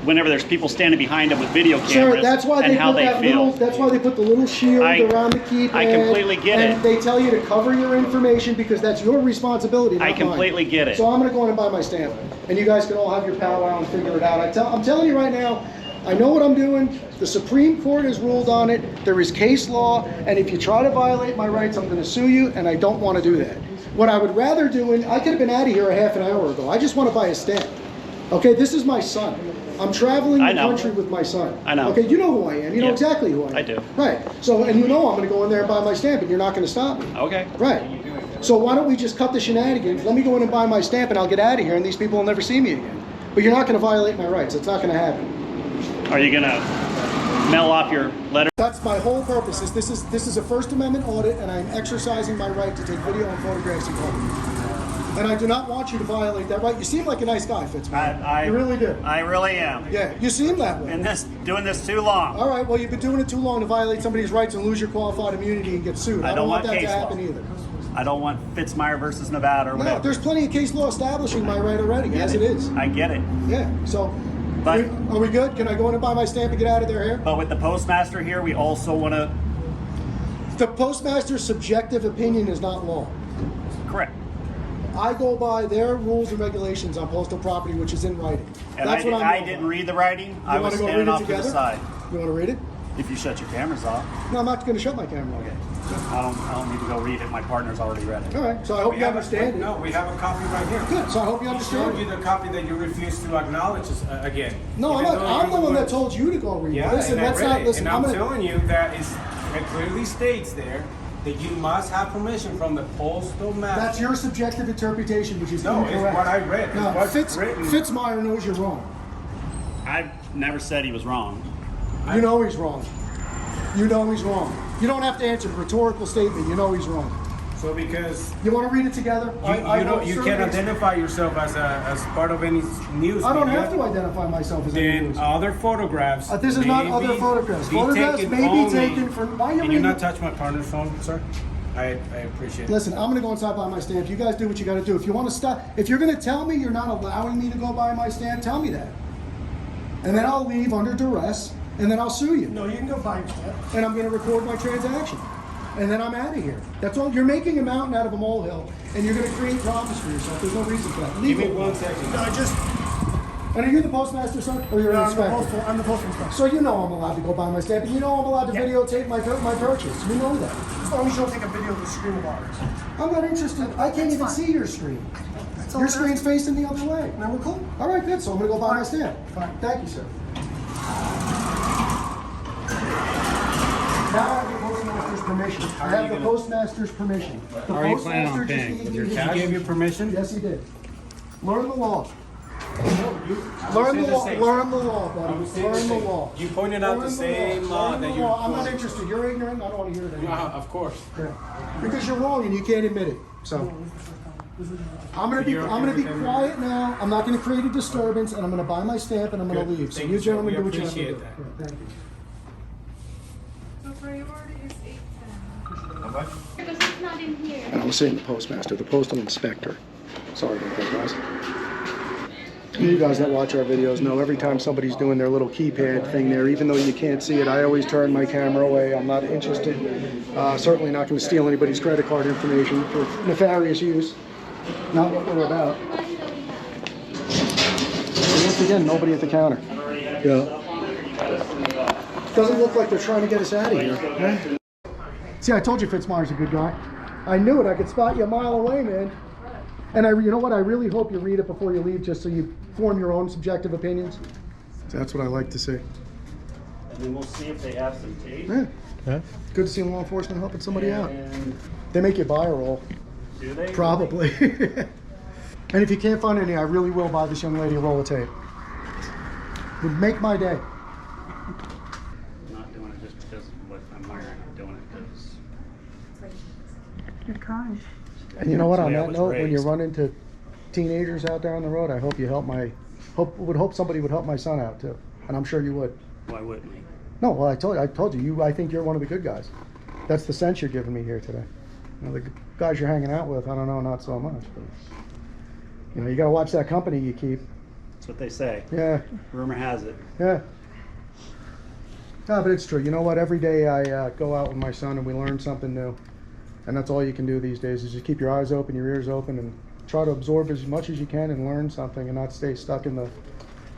whenever there's people standing behind them with video cameras Sir, that's why and they how put they that feel. little, that's why they put the little shield around the keypad. I completely get and it. they tell you to cover your information because that's your responsibility, not I completely mine. get it. So I'm going to go in and buy my stamp, and you guys can all have your powwow and figure it out. I'm telling you right now, I know what I'm doing. The Supreme Court has ruled on it. There is case law, and if you try to violate my rights, I'm going to sue you, and I don't want to do that. What I would rather do, and I could have been out of here a half an hour ago. I just want to buy a stamp. Okay, this is my son. I'm traveling the country with my son. I know. Okay, you know who I am. You know Yeah. exactly who I am. I do. Right. So, and you know I'm going to go in there and buy my stamp, and you're not going to stop me. Okay. Right. So why don't we just cut the shenanigans? Let me go in and buy my stamp, and I'll get out of here, and these people will never see me again. But you're not going to violate my rights. It's not going to happen. Are you going to mail off your letter? That's my whole purpose. This is a First Amendment audit, and I'm exercising my right to take video and photographs in public. And I do not want you to violate that right. You seem like a nice guy, FITZMIER. You really do. I really am. Yeah, you seem that way. Been doing this too long. All right, well, you've been doing it too long to violate somebody's rights and lose your qualified immunity and get sued. I don't want that to case happen law. either. I don't want FITZMIER versus Nevada or No, whatever. there's plenty of case law establishing my right already, as it is. I get it. Yeah, so But are we good? Can I go in and buy my stamp and get out of their hair? But with the postmaster here, we also want to. The postmaster's subjective opinion is not law. Correct. I go by their rules and regulations on postal property, which is in writing. And That's what I'm I going didn't by. read the writing. You I was wanna go standing read it off to the together? side. You want to read it? If you shut your cameras off. No, I'm not going to shut my camera. Okay. I don't need to go read it. My partner's already read it. All right, so I hope you understand it. No, we have a copy right here. Good, so I hope you He understand showed it. you the copy that you refused to acknowledge again. No, Even I'm though I'm you the one were- that told you to go read it. Yeah, Listen, and I that's read not, it. listen, And I'm gonna, telling you that it clearly states there that you must have permission from the postal master. that's your subjective interpretation, which is No, it's incorrect. what I read. It's No, what's written. FITZMIER knows you're wrong. I've never said he was wrong. You know he's wrong. You know he's wrong. You don't have to answer the rhetorical statement. You know he's wrong. So because You want to read it together? you can't identify yourself as part of any news. I don't media, have to identify myself as any Then news. other photographs. This is not may other be- photographs. be Photographs taken may be only- taken from. Why are you Can you reading? not touch my partner's phone, sir? I appreciate it. Listen, I'm going to go inside buy my stamp. You guys do what you got to do. If you want to stop, if you're going to tell me you're not allowing me to go buy my stamp, tell me that. And then I'll leave under duress, and then I'll sue you. No, you can go buy your stamp. And I'm going to record my transaction. And then I'm out of here. That's all. You're making a mountain out of a molehill, and you're going to create problems for yourself. There's no reason for that. Give me Legal. 1 second. No, just. And are you the postmaster, son? Or you're an inspector? I'm the postal inspector. So you know I'm allowed to go buy my stamp, and you know I'm allowed to videotape my purchase. You know that. As long as you don't take a video of the screen of ours. I'm not interested. I can't even see your screen. Your screen's facing the other way. Now we're cool. All right, good. So I'm going to go buy my stamp. Fine. Thank you, sir. Now I have the postmaster's permission. I have the postmaster's permission. The How are you planning on postmaster just paying? gave With you your his- cash? He gave you permission? Yes, he did. Learn the law. Learn Learn the law. Learn the law, buddy. Learn the law. You pointed out the Learn same law Learn that the you. law. I'm not interested. You're ignorant. I don't want to hear it anymore. Of course. Yeah. Because you're wrong and you can't admit it. So I'm gonna be quiet now. I'm not gonna create a disturbance, and I'm gonna buy my stamp and I'm gonna leave. So Thank you you, sir. gentlemen We do what you have to do. appreciate that. Yeah, thank you. So priority is 810. How much? Because it's not in here. I'm saying the postmaster, the postal inspector. Sorry about that, guys. You guys that watch our videos know every time somebody's doing their little keypad thing there, even though you can't see it, I always turn my camera away. I'm not interested. Certainly not going to steal anybody's credit card information for nefarious use. Not what we're about. And once again, nobody at the counter. Yeah. Doesn't look like they're trying to get us out of here. Huh? See, I told you FITZMIER's a good guy. I knew it. I could spot you a mile away, man. And you know what? I really hope you read it before you leave, just so you form your own subjective opinions. That's what I like to see. And then we'll see if they have some tape. Yeah. Good to see law enforcement helping somebody out. And They make you buy a roll. do they? Probably. And if you can't find any, I really will buy this young lady a roll of tape. It would make my day. I'm not doing it just because of what I'm wearing. I'm doing it because You're kind. And you know what? On That's that the way I was note, when you raised. run into teenagers out there on the road, I hope you help would hope somebody would help my son out too. And I'm sure you would. why wouldn't we? No, well, I told you, I think you're one of the good guys. That's the sense you're giving me here today. You know, the guys you're hanging out with, I don't know, not so much. But, you know, you gotta watch that company you keep. That's what they say. Yeah. Rumor has it. Yeah. No, but it's true. You know what? Every day I go out with my son and we learn something new. And that's all you can do these days is just keep your eyes open, your ears open, and try to absorb as much as you can and learn something and not stay stuck in the,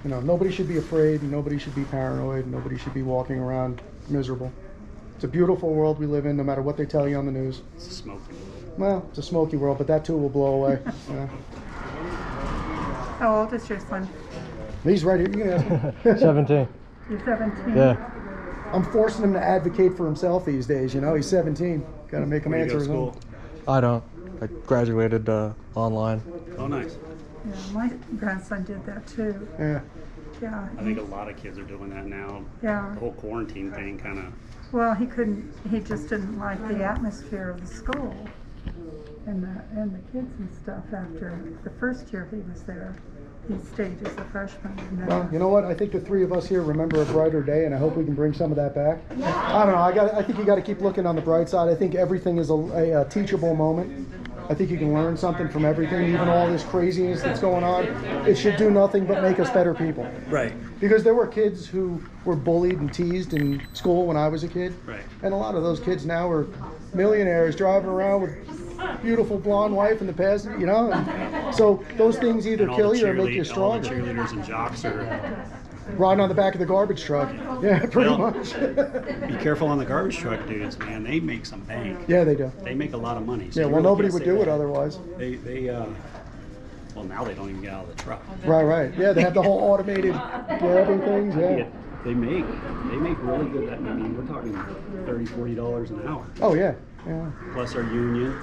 you know, nobody should be afraid, and nobody should be paranoid, and nobody should be walking around miserable. It's a beautiful world we live in, no matter what they tell you on the news. It's a smoky world. Well, it's a smoky world, but that too will blow away. Yeah. How old is your son? He's right here. You can ask him. 17. You're 17? Yeah. I'm forcing him to advocate for himself these days, you know. He's 17. Got to make him Where do you answer go to his own. school? I don't. I graduated online. Oh, nice. Yeah, my grandson did that too. Yeah. Yeah. I think a lot of kids are doing that now. Yeah. The whole quarantine thing kind of. Well, he just didn't like the atmosphere of the school and the kids and stuff after the first year he was there. He stayed as a freshman. And then Well, you know what? I think the three of us here remember a brighter day, and I hope we can bring some of that back. I don't know. I think you got to keep looking on the bright side. I think everything is a teachable moment. I think you can learn something from everything, even all this craziness that's going on. It should do nothing but make us better people. Right. Because there were kids who were bullied and teased in school when I was a kid. Right. And a lot of those kids now are millionaires driving around with beautiful blonde wife in the past, you know. And so those things either And all kill the you or make you all the stronger. cheerleaders and jocks are. Riding on the back of the garbage truck. Yeah, pretty Well, much. Be careful on the garbage truck dudes, man. They make some bank. Yeah, they do. They make a lot of money. So Yeah, you well, really nobody can't would say do it that. otherwise. Well, now they don't even get out of the truck. Right. Yeah, they have the whole automated grabbing things. Yeah. They make really good. I mean, we're talking $30, $40 an hour. Oh yeah. Yeah. Plus our union,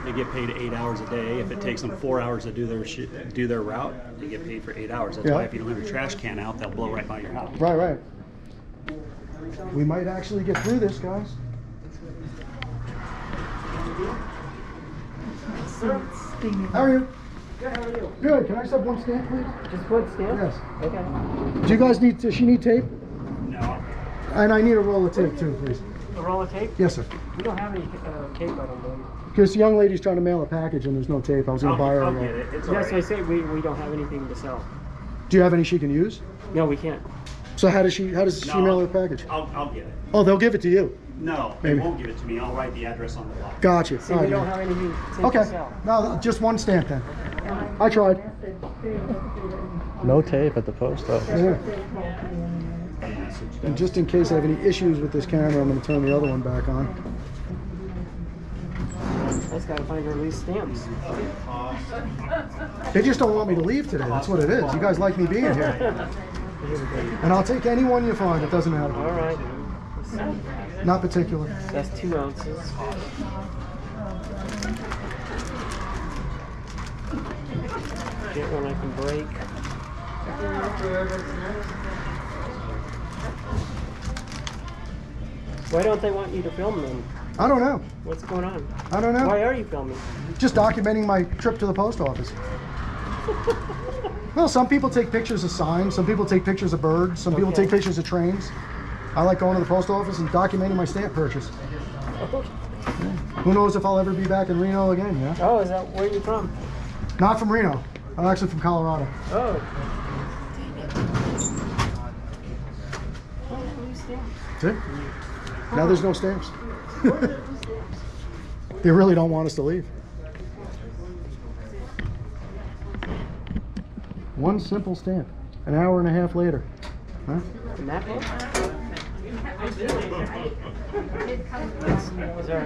they get paid 8 hours a day. If it takes them 4 hours to do their route, they get paid for 8 hours. That's Yeah. why if you don't have your trash can out, they'll blow right by your house. Right. We might actually get through this, guys. How are you? Good, how are you? Good. Can I just have one stamp, please? Just one stamp? Yes. Okay. Do you guys need? Does she need tape? No. And I need a roll of tape too, please. A roll of tape? Yes, sir. We don't have any tape, I don't believe. Because the young lady's trying to mail a package and there's no tape. I was going to buy her a I'll roll. get it. It's yes, I say we don't have anything to sell. Do you have any she can use? No, we can't. So how does she No, mail her package? I'll get it. Oh, they'll give it to you. No, Maybe. they won't give it to me. I'll write the address on the block. Gotcha. See, All we right, don't man. have anything to Okay. sell. No, just one stamp then. I tried. No tape at the post office. Yeah. And just in case I have any issues with this camera, I'm going to turn the other one back on. I just gotta find her least stamps. They just don't want me to leave today. That's what it is. You guys like me being here. And I'll take any one you find. It doesn't matter. All right. Not particular. That's 2 ounces. Get one I can break. Why don't they want you to film them? I don't know. What's going on? I don't know. Why are you filming? Just documenting my trip to the post office. Well, some people take pictures of signs. Some people take pictures of birds. Some people take pictures of trains. I like going to the post office and documenting my stamp purchase. Yeah. Who knows if I'll ever be back in Reno again, yeah? Oh, is that where are you from? Not from Reno. I'm actually from Colorado. Oh. That's it. Now there's no stamps. They really don't want us to leave. One simple stamp. An hour and a half later. Huh? In that book? Is there a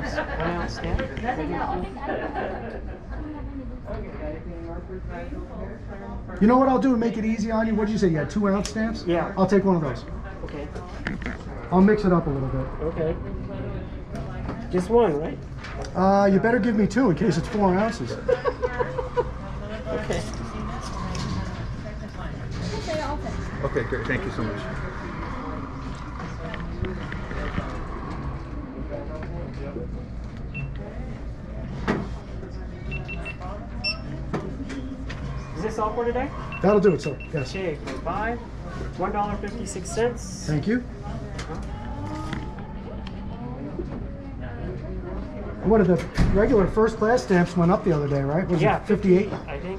1 ounce stamp? You know what I'll do to make it easy on you? What did you say? You had 2 ounce stamps? Yeah. I'll take one of those. Okay. I'll mix it up a little bit. Okay. Just one, right? You better give me 2 in case it's 4 ounces. Okay. Okay, great. Thank you so much. Is this all for today? That'll do it, sir. Yes. Okay, for $5, $1.56. Thank you. What are the regular first class stamps went up the other day, right? Was Yeah, it 58? I think.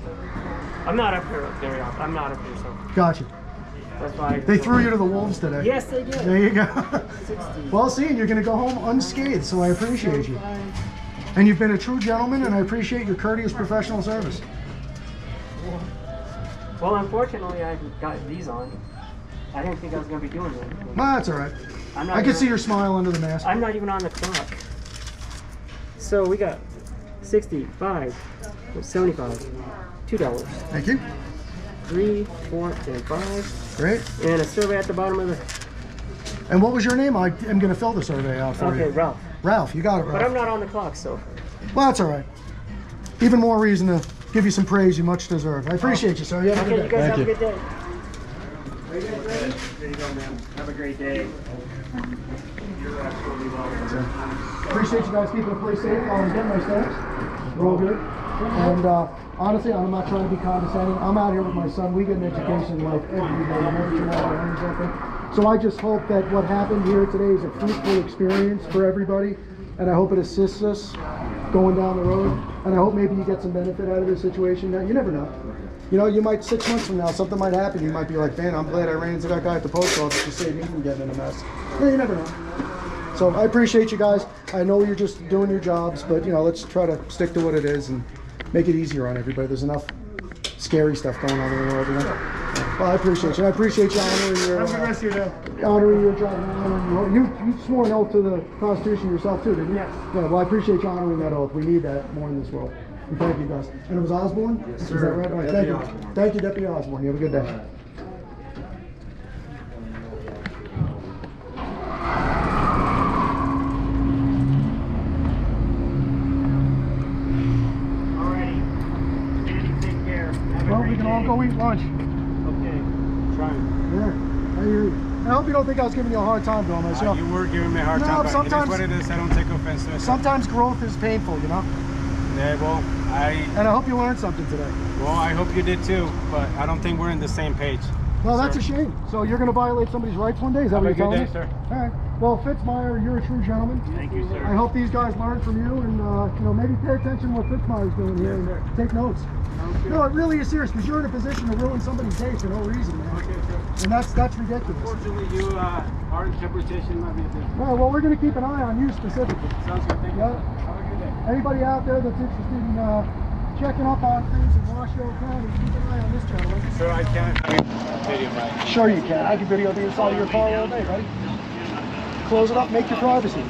I'm not up here very often. I'm not up here, so Gotcha. that's why. They threw you to the wolves today. Yes, they did. There you go. 60. Well, see, you're going to go home unscathed, so I appreciate you. And you've been a true gentleman, and I appreciate your courteous professional service. Well, unfortunately, I got these on. I didn't think I was going to be doing that. Well, that's all right. I'm not I can even- see your smile under the mask. I'm not even on the clock. So we got 65, 75, $2. Thank you. 3, 4, and 5. Great. And a survey at the bottom of the. And what was your name? I am going to fill the survey out for you. Okay, Ralph. Ralph, you got it, Ralph. But I'm not on the clock, so. Well, that's all right. Even more reason to give you some praise you much deserve. I appreciate you, sir. You have a Okay, good you day. guys have a good day. Are you guys ready? There you go, man. Have a great day. You're absolutely welcome. Appreciate you guys keeping the place safe while I'm getting my stamps. We're all good. And honestly, I'm not trying to be condescending. I'm out here with my son. We get an education in life every day. I'm never trying to learn something. So I just hope that what happened here today is a fruitful experience for everybody. And I hope it assists us going down the road. And I hope maybe you get some benefit out of this situation. Now, you never know. You know, you might, 6 months from now, something might happen. You might be like, man, I'm glad I ran into that guy at the post office to save me from getting in a mess. Yeah, you never know. So I appreciate you guys. I know you're just doing your jobs, but you know, let's try to stick to what it is and make it easier on everybody. There's enough scary stuff going on in the world, you know? Well, I appreciate you. I appreciate you honoring your Have a good rest of your day. honoring your job. You swore an oath to the Constitution yourself too, didn't you? Yes. Yeah, well, I appreciate you honoring that oath. We need that more in this world. And thank you guys. And it was Osborne? Yes, Is sir. that right? All right, thank you. Thank you, Deputy Osborne. You have a good day. Well, we can all go eat lunch. Okay, trying. Yeah, I hear you. I hope you don't think I was giving you a hard time, Bill. Myself. You were giving me a hard No, time, but it sometimes- is what it is. I don't take offense to it. Sometimes growth is painful, you know? Yeah, well, And I hope you learned something today. I hope you did too, but I don't think we're in the same page. Well, that's a shame. So you're going to violate somebody's rights one day? Is that Have what a you're good telling day, me? sir. All right. Well, FITZMIER, you're a true gentleman. Thank you, sir. I hope these guys learn from you and, you know, maybe pay attention to what FITZMIER's doing here and take notes. No, it really is serious because you're in a position to ruin somebody's day for no reason, man. Okay, sir. And that's ridiculous. Unfortunately, our interpretation might be different. All right, well, we're going to keep an eye on you specifically. Sounds good. Thank you. Yeah. Have a good day. Anybody out there that's interested in checking up on things in Washoe County, keep an eye on this gentleman. Sir, I can't video right. Sure you can. I can video the inside of your car all day, buddy. Close it up, make your privacy.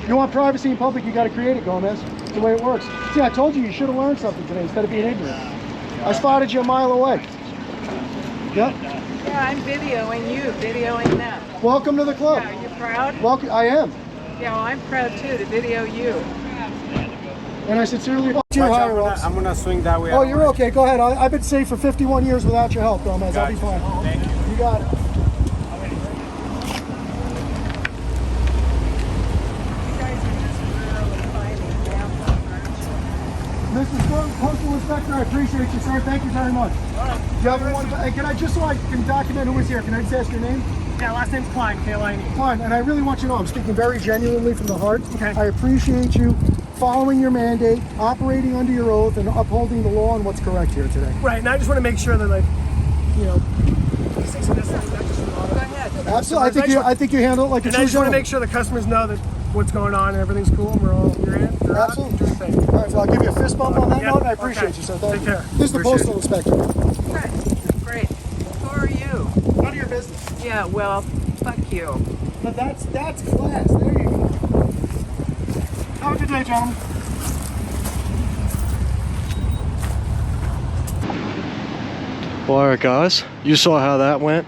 You want privacy in public, you got to create it, Gomez. It's the way it works. See, I told you should have learned something today instead of being ignorant. I spotted you a mile away. Yep. Yeah, I'm videoing you, videoing them. Welcome to the club. Yeah, are you proud? Welcome. I am. Yeah, well, I'm proud too to video you. And I sincerely want your higher ups. I'm gonna swing that way. Oh, you're okay. Go ahead. I've been safe for 51 years without your help, Gomez. I'll be fine. Thank you. You got it. Mr. Postal Inspector, I appreciate you, sir. Thank you very much. All right. Do you have one? Hey, can I just, so I can document who is here, can I just ask your name? Yeah, last name's Klein, K-L-I-N-E. Fine, and I really want you to know I'm speaking very genuinely from the heart. Okay. I appreciate you following your mandate, operating under your oath, and upholding the law and what's correct here today. Right, and I just want to make sure that, like, you know, these things are necessary, not just from auto. Go ahead. Absolutely. I think you handle it like a and true I just want to gentleman. make sure the customers know that what's going on and everything's cool and you're in. You're out, Absolutely. you're safe. All right, well, I'll give you a fist bump on that Yep. note, and I appreciate Okay. you, sir. Thank Take you. care. This is the Appreciate Postal Inspector. Good, great. Who are you? None of your business. Yeah, well, fuck you. But that's class. There you go. Have a good day, gentlemen. Well, all right, guys, you saw how that went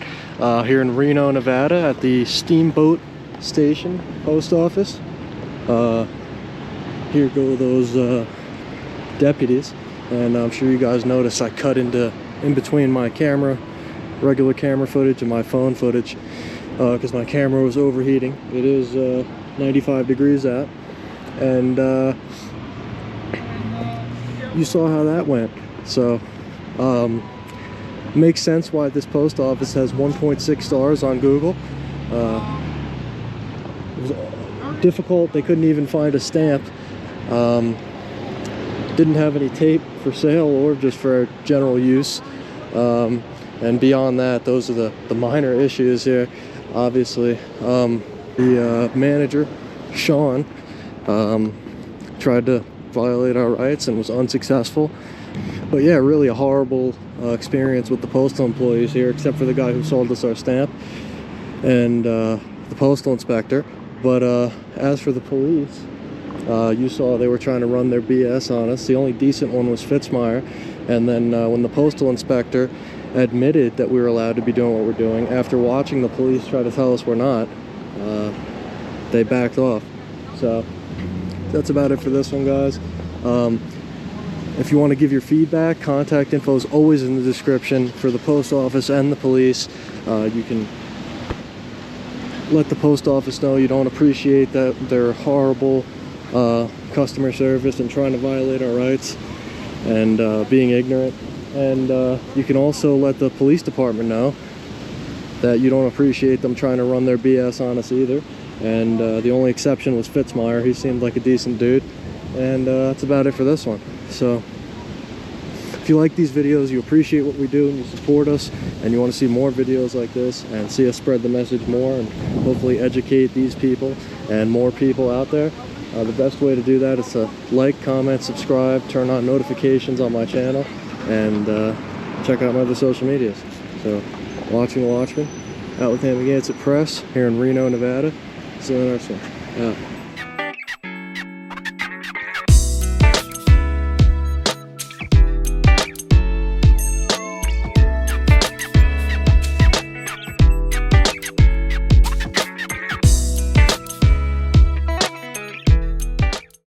here in Reno, Nevada at the Steamboat Station Post Office. Here go those deputies, and I'm sure you guys noticed I cut in between my camera regular camera footage and my phone footage because my camera was overheating. It is 95 degrees out, and you saw how that went. So makes sense why this post office has 1.6 stars on Google. It was difficult. They couldn't even find a stamp. Didn't have any tape for sale or just for general use. And beyond that, those are the minor issues here. Obviously, the manager, Sean, tried to violate our rights and was unsuccessful. But yeah, really a horrible experience with the postal employees here, except for the guy who sold us our stamp and the postal inspector. But as for the police, you saw they were trying to run their BS on us. The only decent one was FITZMIER. And then when the postal inspector admitted that we were allowed to be doing what we're doing, after watching the police try to tell us we're not, they backed off. So that's about it for this one, guys. If you want to give your feedback, contact info is always in the description for the post office and the police. You can let the post office know you don't appreciate that their horrible customer service and trying to violate our rights and being ignorant. And you can also let the police department know that you don't appreciate them trying to run their BS on us either. And the only exception was FITZMIER. He seemed like a decent dude. And that's about it for this one. So if you like these videos, you appreciate what we do and you support us, and you want to see more videos like this and see us spread the message more and hopefully educate these people and more people out there, the best way to do that is to like, comment, subscribe, turn on notifications on my channel, and check out my other social medias. So, watching the Watchmen, out with Amagansett Press here in Reno, Nevada. See you in the next one. Yeah.